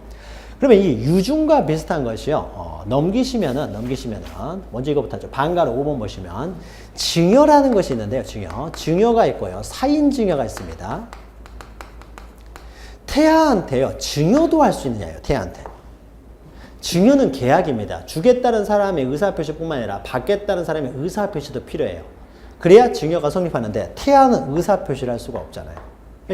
그러면 이 유중과 비슷한 것이요, 넘기시면은 먼저 이거부터 하죠. 방가로 5번 보시면 증여라는 것이 있는데요. 증여가 있고요, 사인 증여가 있습니다. 태아한테요, 증여도 할 수 있느냐요. 태아한테. 증여는 계약입니다. 주겠다는 사람의 의사표시뿐만 아니라 받겠다는 사람의 의사표시도 필요해요. 그래야 증여가 성립하는데 태아는 의사표시를 할 수가 없잖아요.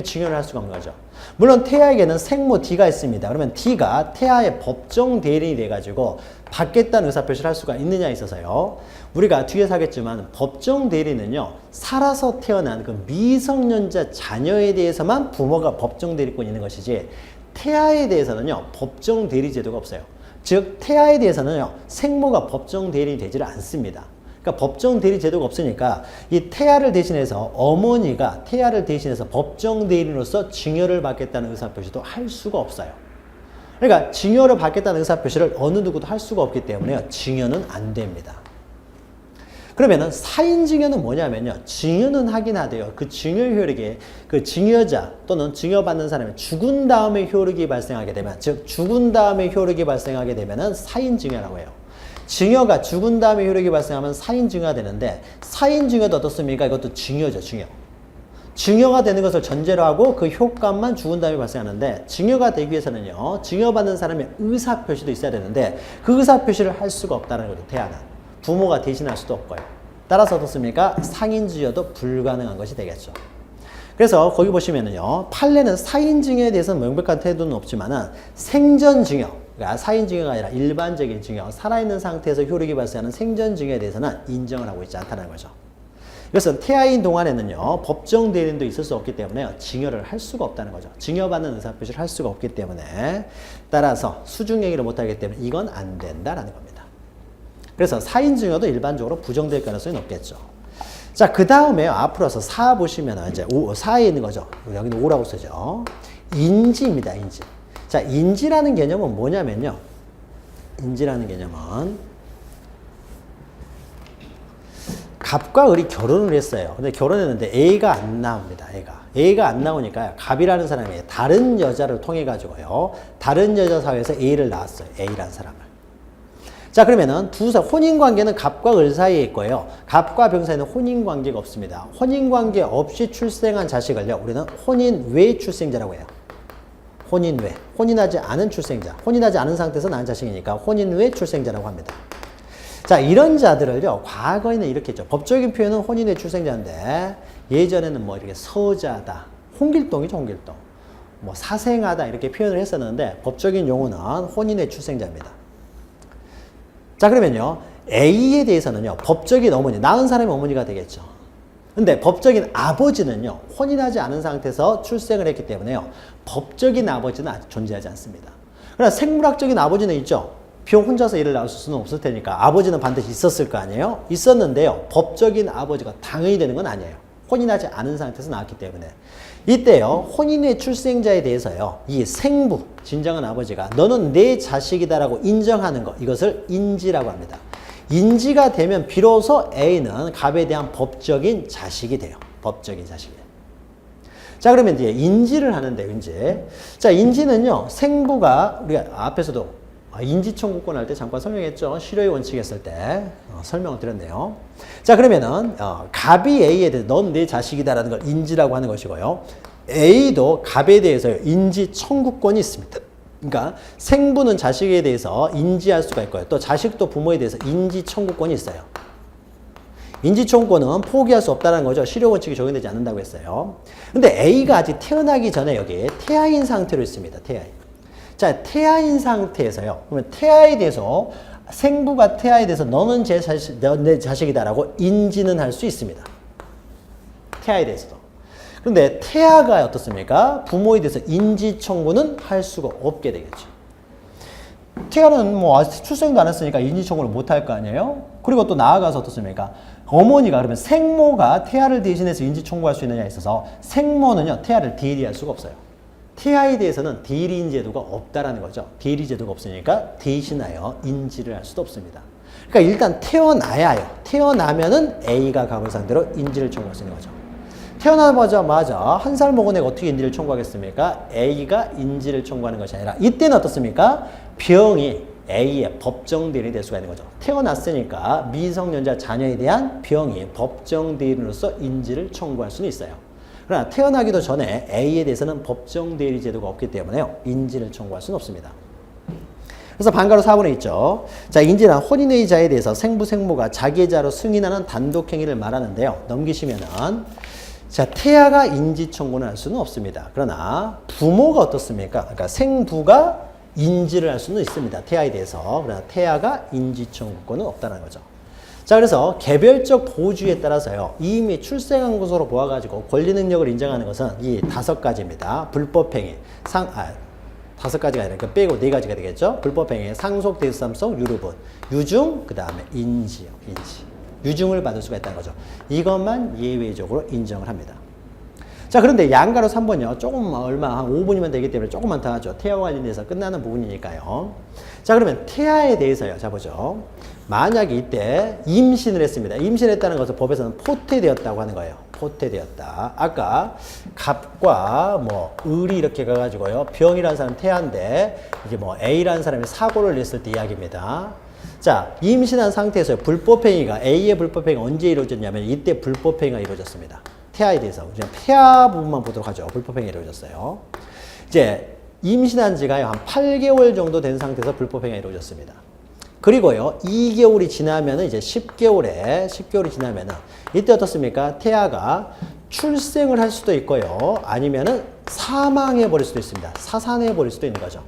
증여를 할 수가 없는 거죠. 물론 태아에게는 생모 D가 있습니다. 그러면 D가 태아의 법정 대리인이 돼가지고 받겠다는 의사표시를 할 수가 있느냐에 있어서요, 우리가 뒤에서 하겠지만 법정 대리는요, 살아서 태어난 그 미성년자 자녀에 대해서만 부모가 법정 대리권이 있는 것이지, 태아에 대해서는요, 법정 대리 제도가 없어요. 즉 태아에 대해서는요, 생모가 법정 대리인이 되지를 않습니다. 그러니까 법정 대리 제도가 없으니까 이 태아를 대신해서 어머니가 태아를 대신해서 법정 대리인으로서 증여를 받겠다는 의사표시도 할 수가 없어요. 그러니까 증여를 받겠다는 의사표시를 어느 누구도 할 수가 없기 때문에 증여는 안 됩니다. 그러면은 사인 증여는 뭐냐면요, 증여는 하긴 하대요. 그 증여 효력이 그 증여자 또는 증여받는 사람이 죽은 다음에 효력이 발생하게 되면, 즉 죽은 다음에 효력이 발생하게 되면은 사인 증여라고 해요. 증여가 죽은 다음에 효력이 발생하면 사인 증여가 되는데, 사인 증여도 어떻습니까? 이것도 증여죠, 증여. 증여가 되는 것을 전제로 하고 그 효과만 죽은 다음에 발생하는데, 증여가 되기 위해서는요, 증여받는 사람의 의사표시도 있어야 되는데 그 의사표시를 할 수가 없다는 거죠, 태아는. 부모가 대신할 수도 없고요. 따라서 어떻습니까? 상인 증여도 불가능한 것이 되겠죠. 그래서 거기 보시면은요, 판례는 사인 증여에 대해서는 명백한 태도는 없지만은 생전 증여, 그러니까 사인증여가 아니라 일반적인 증여, 살아있는 상태에서 효력이 발생하는 생전증여에 대해서는 인정을 하고 있지 않다는 거죠. 이것은 태아인 동안에는요, 법정 대리인도 있을 수 없기 때문에 증여를 할 수가 없다는 거죠. 증여받는 의사표시를 할 수가 없기 때문에 따라서 수중행위를 못하기 때문에 이건 안 된다라는 겁니다. 그래서 사인증여도 일반적으로 부정될 가능성이 높겠죠. 자, 그 다음에 앞으로서 4 보시면 이제 4에 있는 거죠. 여기는 5라고 쓰죠. 인지입니다, 인지. 자, 인지라는 개념은 뭐냐면요. 인지라는 개념은 갑과 을이 결혼을 했어요. 근데 결혼했는데 A가 안 나옵니다. A가 안 나오니까 갑이라는 사람이 다른 여자를 통해 가지고요. 다른 여자 사회에서 A를 낳았어요. A라는 사람을. 자, 그러면은 혼인관계는 갑과 을 사이에 있고요. 갑과 병 사이에는 혼인관계가 없습니다. 혼인관계 없이 출생한 자식을요, 우리는 혼인 외 출생자라고 해요. 혼인 외. 혼인하지 않은 출생자. 혼인하지 않은 상태에서 낳은 자식이니까 혼인 외 출생자라고 합니다. 자, 이런 자들을요, 과거에는 이렇게 했죠. 법적인 표현은 혼인의 출생자인데, 예전에는 뭐 이렇게 서자다, 홍길동이죠, 홍길동. 뭐 사생하다, 이렇게 표현을 했었는데, 법적인 용어는 혼인의 출생자입니다. 자, 그러면요, A에 대해서는요, 법적인 어머니, 낳은 사람이 어머니가 되겠죠. 근데 법적인 아버지는요, 혼인하지 않은 상태에서 출생을 했기 때문에요, 법적인 아버지는 아직 존재하지 않습니다. 그러나 생물학적인 아버지는 있죠. 비용 혼자서 일을 낳을 수는 없을 테니까 아버지는 반드시 있었을 거 아니에요? 있었는데요. 법적인 아버지가 당연히 되는 건 아니에요. 혼인하지 않은 상태에서 낳았기 때문에. 이때요. 혼인의 출생자에 대해서요. 이 생부, 진정한 아버지가 너는 내 자식이다라고 인정하는 것. 이것을 인지라고 합니다. 인지가 되면 비로소 A는 갑에 대한 법적인 자식이 돼요. 법적인 자식이. 자, 그러면 이제 인지를 하는데요. 인지. 자, 인지는요. 생부가 우리가 앞에서도 인지 청구권 할 때 잠깐 설명했죠. 실효의 원칙 했을 때 설명을 드렸네요. 자, 그러면은 갑이 A에 대해서 넌 내 자식이다라는 걸 인지라고 하는 것이고요. A도 갑에 대해서 인지 청구권이 있습니다. 그러니까 생부는 자식에 대해서 인지할 수가 있고요. 또 자식도 부모에 대해서 인지 청구권이 있어요. 인지 청구권은 포기할 수 없다는 거죠. 실효 원칙이 적용되지 않는다고 했어요. 근데 A가 아직 태어나기 전에 여기 태아인 상태로 있습니다. 태아인. 자, 태아인 상태에서요. 그러면 태아에 대해서 생부가 태아에 대해서 너는 내 자식이다라고 인지는 할 수 있습니다. 태아에 대해서도. 그런데 태아가 어떻습니까? 부모에 대해서 인지 청구는 할 수가 없게 되겠죠. 태아는 뭐 아직 출생도 안 했으니까 인지 청구를 못 할 거 아니에요? 그리고 또 나아가서 어떻습니까? 어머니가 그러면 생모가 태아를 대신해서 인지 청구할 수 있느냐에 있어서 생모는요, 태아를 대리할 수가 없어요. 태아에 대해서는 대리인 제도가 없다라는 거죠. 대리 제도가 없으니까 대신하여 인지를 할 수도 없습니다. 그러니까 일단 태어나야 해요. 태어나면은 A가 갑을 상대로 인지를 청구할 수 있는 거죠. 태어나자마자 한 살 먹은 애가 어떻게 인지를 청구하겠습니까? A가 인지를 청구하는 것이 아니라 이때는 어떻습니까? 병이 A의 법정 대리인이 될 수가 있는 거죠. 태어났으니까 미성년자 자녀에 대한 병이 법정 대리인으로서 인지를 청구할 수는 있어요. 그러나 태어나기도 전에 A에 대해서는 법정 대리 제도가 없기 때문에요. 인지를 청구할 수는 없습니다. 그래서 반가로 4번에 있죠. 자, 인지는 혼인의 자에 대해서 생부, 생모가 자기의 자로 승인하는 단독행위를 말하는데요. 넘기시면은 자, 태아가 인지 청구는 할 수는 없습니다. 그러나 부모가 어떻습니까? 그러니까 생부가 인지를 할 수는 있습니다. 태아에 대해서. 그러나 태아가 인지 청구권은 없다는 거죠. 자, 그래서 개별적 보호주의에 따라서요, 이미 출생한 것으로 보아가지고 권리 능력을 인정하는 것은 이 5가지입니다. 불법행위, 5가지가 아니라 빼고 4가지가 되겠죠. 불법행위, 상속, 대수삼속, 유류분, 유증, 그 다음에 인지요, 인지. 유증을 받을 수가 있다는 거죠. 이것만 예외적으로 인정을 합니다. 자, 그런데 양가로 3번요. 조금 얼마 한 5분이면 되기 때문에 조금만 더 하죠. 태아와 관련돼서 끝나는 부분이니까요. 자, 그러면 태아에 대해서요. 자, 보죠. 만약에 이때 임신을 했습니다. 임신했다는 것은 법에서는 포태되었다고 하는 거예요. 포태되었다. 아까 갑과 뭐 을이 이렇게 가가지고요. 병이라는 사람 태아인데 이게 뭐 A라는 사람이 사고를 냈을 때 이야기입니다. 자, 임신한 상태에서 불법행위가 A의 불법행위가 언제 이루어졌냐면 이때 불법행위가 이루어졌습니다. 태아에 대해서 그냥 태아 부분만 보도록 하죠. 불법행위가 이루어졌어요. 이제 임신한 지가요 한 8개월 정도 된 상태에서 불법행위가 이루어졌습니다. 그리고요 2개월이 지나면은 이제 10개월이 지나면은 이때 어떻습니까? 태아가 출생을 할 수도 있고요 아니면은 사망해 버릴 수도 있습니다. 사산해 버릴 수도 있는 거죠.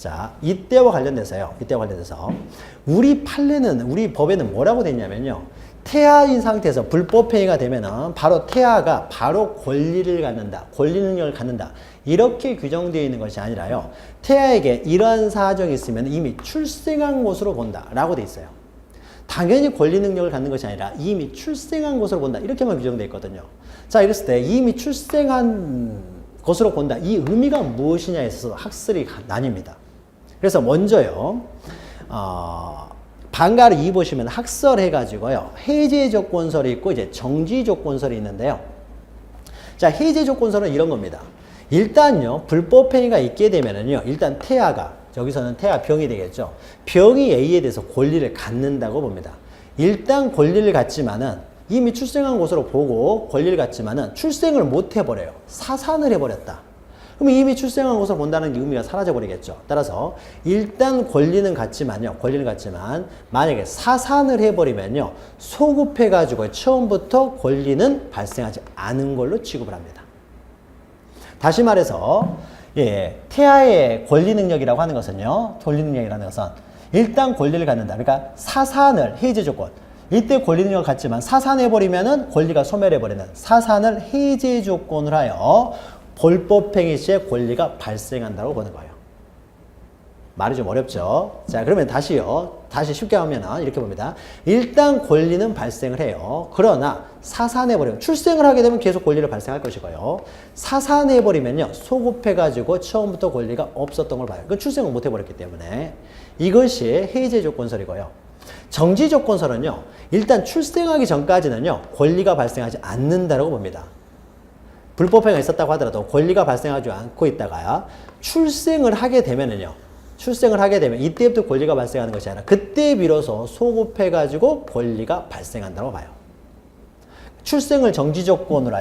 자, 이때와 관련돼서요. 이때와 관련돼서 우리 판례는 우리 법에는 뭐라고 돼 있냐면요. 태아인 상태에서 불법행위가 되면은 바로 태아가 바로 권리를 갖는다. 권리 능력을 갖는다. 이렇게 규정되어 있는 것이 아니라요. 태아에게 이러한 사정이 있으면 이미 출생한 것으로 본다. 라고 돼 있어요. 당연히 권리 능력을 갖는 것이 아니라 이미 출생한 것으로 본다. 이렇게만 규정되어 있거든요. 자, 이랬을 때 이미 출생한 것으로 본다. 이 의미가 무엇이냐에 있어서 학설이 나뉩니다. 그래서 먼저요. 방가를 2 보시면 학설해가지고요. 해제 조건설이 있고 이제 정지 조건설이 있는데요. 자, 해제 조건설은 이런 겁니다. 일단요, 불법행위가 있게 되면은요, 일단 태아가, 여기서는 태아 병이 되겠죠. 병이 A에 대해서 권리를 갖는다고 봅니다. 일단 권리를 갖지만은 이미 출생한 것으로 보고 권리를 갖지만은 출생을 못 해버려요. 사산을 해버렸다. 그럼 이미 출생한 것으로 본다는 의미가 사라져버리겠죠. 따라서 일단 권리는 갖지만요. 권리는 갖지만 만약에 사산을 해버리면요. 소급해가지고 처음부터 권리는 발생하지 않은 걸로 취급을 합니다. 다시 말해서 태아의 권리 능력이라고 하는 것은요. 권리 능력이라는 것은 일단 권리를 갖는다. 그러니까 사산을 해제 조건. 이때 권리 능력을 갖지만 사산해버리면은 권리가 소멸해버리는 사산을 해제 조건을 하여 불법행위 시에 권리가 발생한다고 보는 거예요. 말이 좀 어렵죠? 자, 그러면 다시요. 다시 쉽게 하면 이렇게 봅니다. 일단 권리는 발생을 해요. 그러나 사산해버리면, 출생을 하게 되면 계속 권리를 발생할 것이고요. 사산해버리면요. 소급해가지고 처음부터 권리가 없었던 걸 봐요. 그 출생을 못 해버렸기 때문에. 이것이 해제 조건설이고요. 정지 조건설은요. 일단 출생하기 전까지는요. 권리가 발생하지 않는다고 봅니다. 불법행위가 있었다고 하더라도 권리가 발생하지 않고 있다가 출생을 하게 되면은요. 출생을 하게 되면 이때부터 권리가 발생하는 것이 아니라 그때 비로소 소급해가지고 권리가 발생한다고 봐요. 출생을 정지 조건으로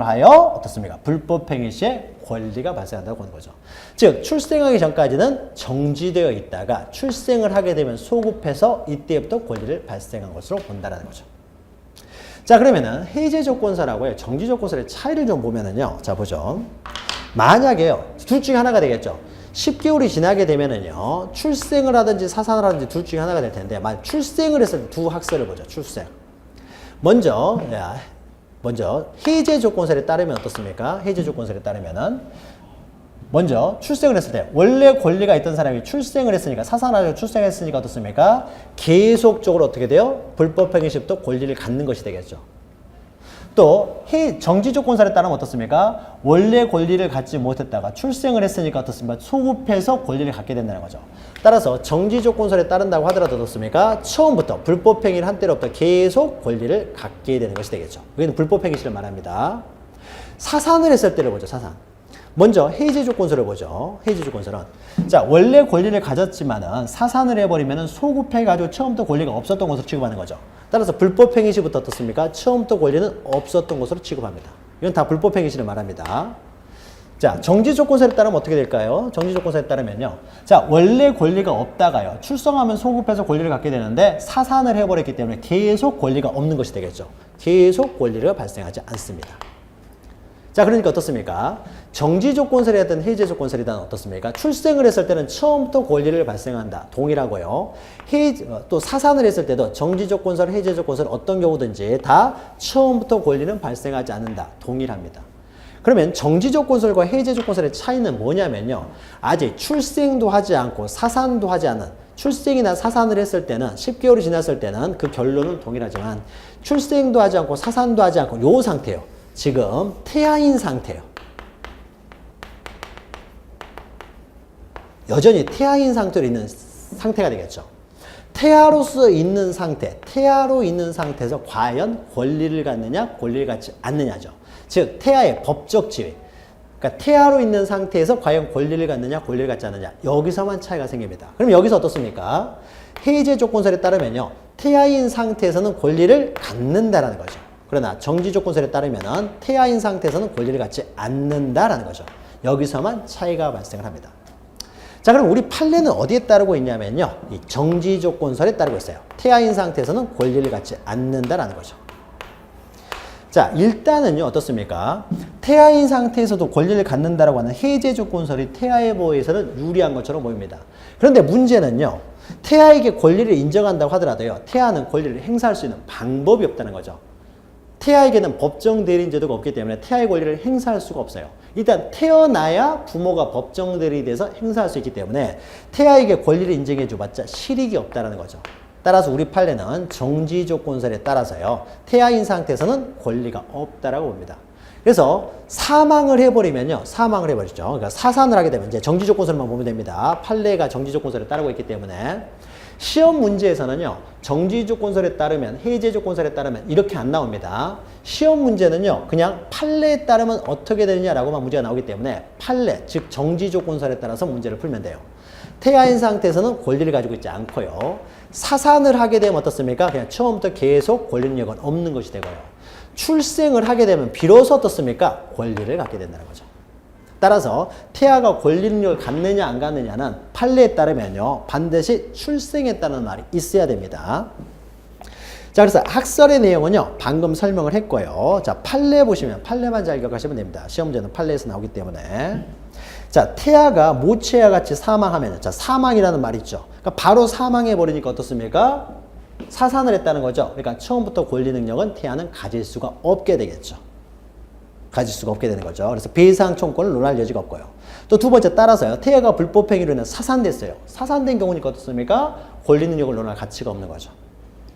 하여 어떻습니까? 불법행위 시에 권리가 발생한다고 보는 거죠. 즉 출생하기 전까지는 정지되어 있다가 출생을 하게 되면 소급해서 이때부터 권리를 발생한 것으로 본다는 거죠. 자, 그러면은 해제 조건설하고요 정지 조건설의 차이를 좀 보면은요. 자, 보죠. 만약에요. 둘 중에 하나가 되겠죠. 10개월이 지나게 되면은요. 출생을 하든지 사산을 하든지 둘 중에 하나가 될 텐데 만약 출생을 했을 때 두 학설을 보죠. 출생. 먼저 해제 조건설에 따르면 어떻습니까? 해제 조건설에 따르면은 먼저 출생을 했을 때 원래 권리가 있던 사람이 출생을 했으니까 사산하고 출생했으니까 어떻습니까? 계속적으로 어떻게 돼요? 불법행위 시부터 권리를 갖는 것이 되겠죠. 또 정지 조건설에 따르면 어떻습니까? 원래 권리를 갖지 못했다가 출생을 했으니까 어떻습니까? 소급해서 권리를 갖게 된다는 거죠. 따라서 정지 조건설에 따른다고 하더라도 어떻습니까? 처음부터 불법행위를 한 때로부터 계속 권리를 갖게 되는 것이 되겠죠. 여기는 불법행위 시를 말합니다. 사산을 했을 때를 보죠. 사산. 먼저 해제 조건설을 보죠. 해제 조건설은 자 원래 권리를 가졌지만은 사산을 해버리면은 소급해가지고 처음부터 권리가 없었던 것으로 취급하는 거죠. 따라서 불법행위 시부터 어떻습니까? 처음부터 권리는 없었던 것으로 취급합니다. 이건 다 불법행위 시를 말합니다. 자 정지 조건설에 따르면 어떻게 될까요? 정지 조건설에 따르면요. 자 원래 권리가 없다가요. 출생하면 소급해서 권리를 갖게 되는데 사산을 해버렸기 때문에 계속 권리가 없는 것이 되겠죠. 계속 권리가 발생하지 않습니다. 자, 그러니까 어떻습니까? 정지 조건설이든 해제 조건설이든 어떻습니까? 출생을 했을 때는 처음부터 권리를 발생한다. 동일하고요. 또 사산을 했을 때도 정지 조건설, 해제 조건설 어떤 경우든지 다 처음부터 권리는 발생하지 않는다. 동일합니다. 그러면 정지 조건설과 해제 조건설의 차이는 뭐냐면요. 아직 출생도 하지 않고 사산도 하지 않은 출생이나 사산을 했을 때는 10개월이 지났을 때는 그 결론은 동일하지만 출생도 하지 않고 사산도 하지 않고 요 상태예요. 지금 태아인 상태예요. 여전히 태아인 상태로 있는 상태가 되겠죠. 태아로서 있는 상태, 태아로 있는 상태에서 과연 권리를 갖느냐, 권리를 갖지 않느냐죠. 즉 태아의 법적 지위. 그러니까 태아로 있는 상태에서 과연 권리를 갖느냐, 권리를 갖지 않느냐. 여기서만 차이가 생깁니다. 그럼 여기서 어떻습니까? 해제 조건설에 따르면요. 태아인 상태에서는 권리를 갖는다라는 거죠. 그러나 정지 조건설에 따르면 태아인 상태에서는 권리를 갖지 않는다라는 거죠. 여기서만 차이가 발생을 합니다. 자, 그럼 우리 판례는 어디에 따르고 있냐면요. 이 정지 조건설에 따르고 있어요. 태아인 상태에서는 권리를 갖지 않는다라는 거죠. 자, 일단은요. 어떻습니까? 태아인 상태에서도 권리를 갖는다라고 하는 해제 조건설이 태아의 보호에서는 유리한 것처럼 보입니다. 그런데 문제는요. 태아에게 권리를 인정한다고 하더라도요. 태아는 권리를 행사할 수 있는 방법이 없다는 거죠. 태아에게는 법정 대리인 제도가 없기 때문에 태아의 권리를 행사할 수가 없어요. 일단 태어나야 부모가 법정 대리인이 돼서 행사할 수 있기 때문에 태아에게 권리를 인정해 줘봤자 실익이 없다는 거죠. 따라서 우리 판례는 정지 조건설에 따라서요. 태아인 상태에서는 권리가 없다라고 봅니다. 그래서 사망을 해버리면요. 사망을 해버리죠. 그러니까 사산을 하게 되면 이제 정지 조건설만 보면 됩니다. 판례가 정지 조건설에 따르고 있기 때문에 시험 문제에서는요. 정지 조건설에 따르면 해제 조건설에 따르면 이렇게 안 나옵니다. 시험 문제는요. 그냥 판례에 따르면 어떻게 되느냐라고만 문제가 나오기 때문에 판례 즉 정지 조건설에 따라서 문제를 풀면 돼요. 태아인 상태에서는 권리를 가지고 있지 않고요. 사산을 하게 되면 어떻습니까? 그냥 처음부터 계속 권리 능력은 없는 것이 되고요. 출생을 하게 되면 비로소 어떻습니까? 권리를 갖게 된다는 거죠. 따라서 태아가 권리 능력을 갖느냐 안 갖느냐는 판례에 따르면요. 반드시 출생했다는 말이 있어야 됩니다. 자, 그래서 학설의 내용은요. 방금 설명을 했고요. 자, 판례 보시면 판례만 잘 기억하시면 됩니다. 시험 문제는 판례에서 나오기 때문에. 자, 태아가 모체와 같이 사망하면, 자, 사망이라는 말이 있죠. 그러니까 바로 사망해버리니까 어떻습니까? 사산을 했다는 거죠. 그러니까 처음부터 권리 능력은 태아는 가질 수가 없게 되겠죠. 가질 수가 없게 되는 거죠. 그래서 배상 청구권을 논할 여지가 없고요. 또 두 번째 따라서요. 태아가 불법 행위로 인해 사산됐어요. 사산된 경우니까 어떻습니까? 권리 능력을 논할 가치가 없는 거죠.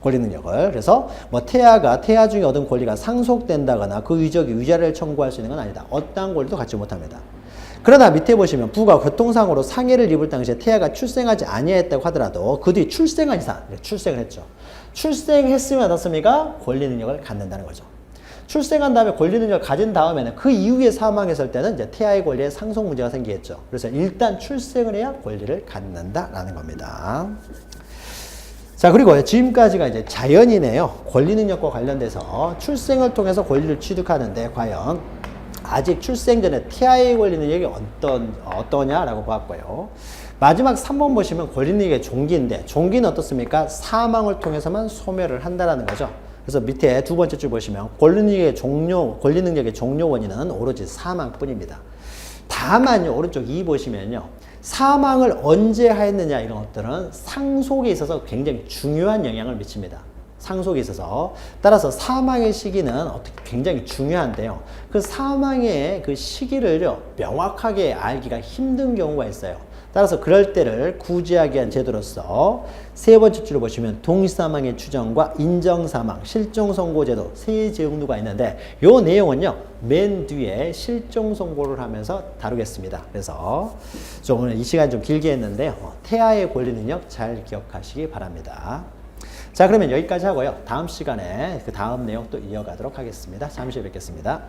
권리 능력을. 그래서 뭐 태아가 태아 중에 얻은 권리가 상속된다거나 그 유족이 위자료를 청구할 수 있는 건 아니다. 어떠한 권리도 갖지 못합니다. 그러나 밑에 보시면 부가 교통상으로 상해를 입을 당시에 태아가 출생하지 아니했다고 하더라도 그 뒤 출생한 이상, 출생을 했죠. 출생했으면 어떻습니까? 권리 능력을 갖는다는 거죠. 출생한 다음에 권리 능력을 가진 다음에는 그 이후에 사망했을 때는 이제 태아의 권리에 상속 문제가 생기겠죠. 그래서 일단 출생을 해야 권리를 갖는다라는 겁니다. 자, 그리고 지금까지가 이제 자연이네요. 권리 능력과 관련돼서 출생을 통해서 권리를 취득하는데 과연 아직 출생 전에 태아의 권리 능력이 어떠냐라고 봤고요. 마지막 3번 보시면 권리 능력의 종기인데 종기는 어떻습니까? 사망을 통해서만 소멸을 한다라는 거죠. 그래서 밑에 두 번째 줄 보시면 권리 능력의 종료 원인은 오로지 사망뿐입니다. 다만요, 오른쪽 2 보시면요. 사망을 언제 하였느냐 이런 것들은 상속에 있어서 굉장히 중요한 영향을 미칩니다. 상속에 있어서. 따라서 사망의 시기는 굉장히 중요한데요. 그 사망의 그 시기를요, 명확하게 알기가 힘든 경우가 있어요. 따라서 그럴 때를 구제하기 위한 제도로서 세 번째 줄을 보시면 동시사망의 추정과 인정사망, 실종선고제도 세 제도가 있는데 이 내용은요, 맨 뒤에 실종선고를 하면서 다루겠습니다. 그래서 좀 오늘 이 시간 좀 길게 했는데요. 태아의 권리 능력 잘 기억하시기 바랍니다. 자, 그러면 여기까지 하고요. 다음 시간에 그 다음 내용 또 이어가도록 하겠습니다. 잠시 후에 뵙겠습니다.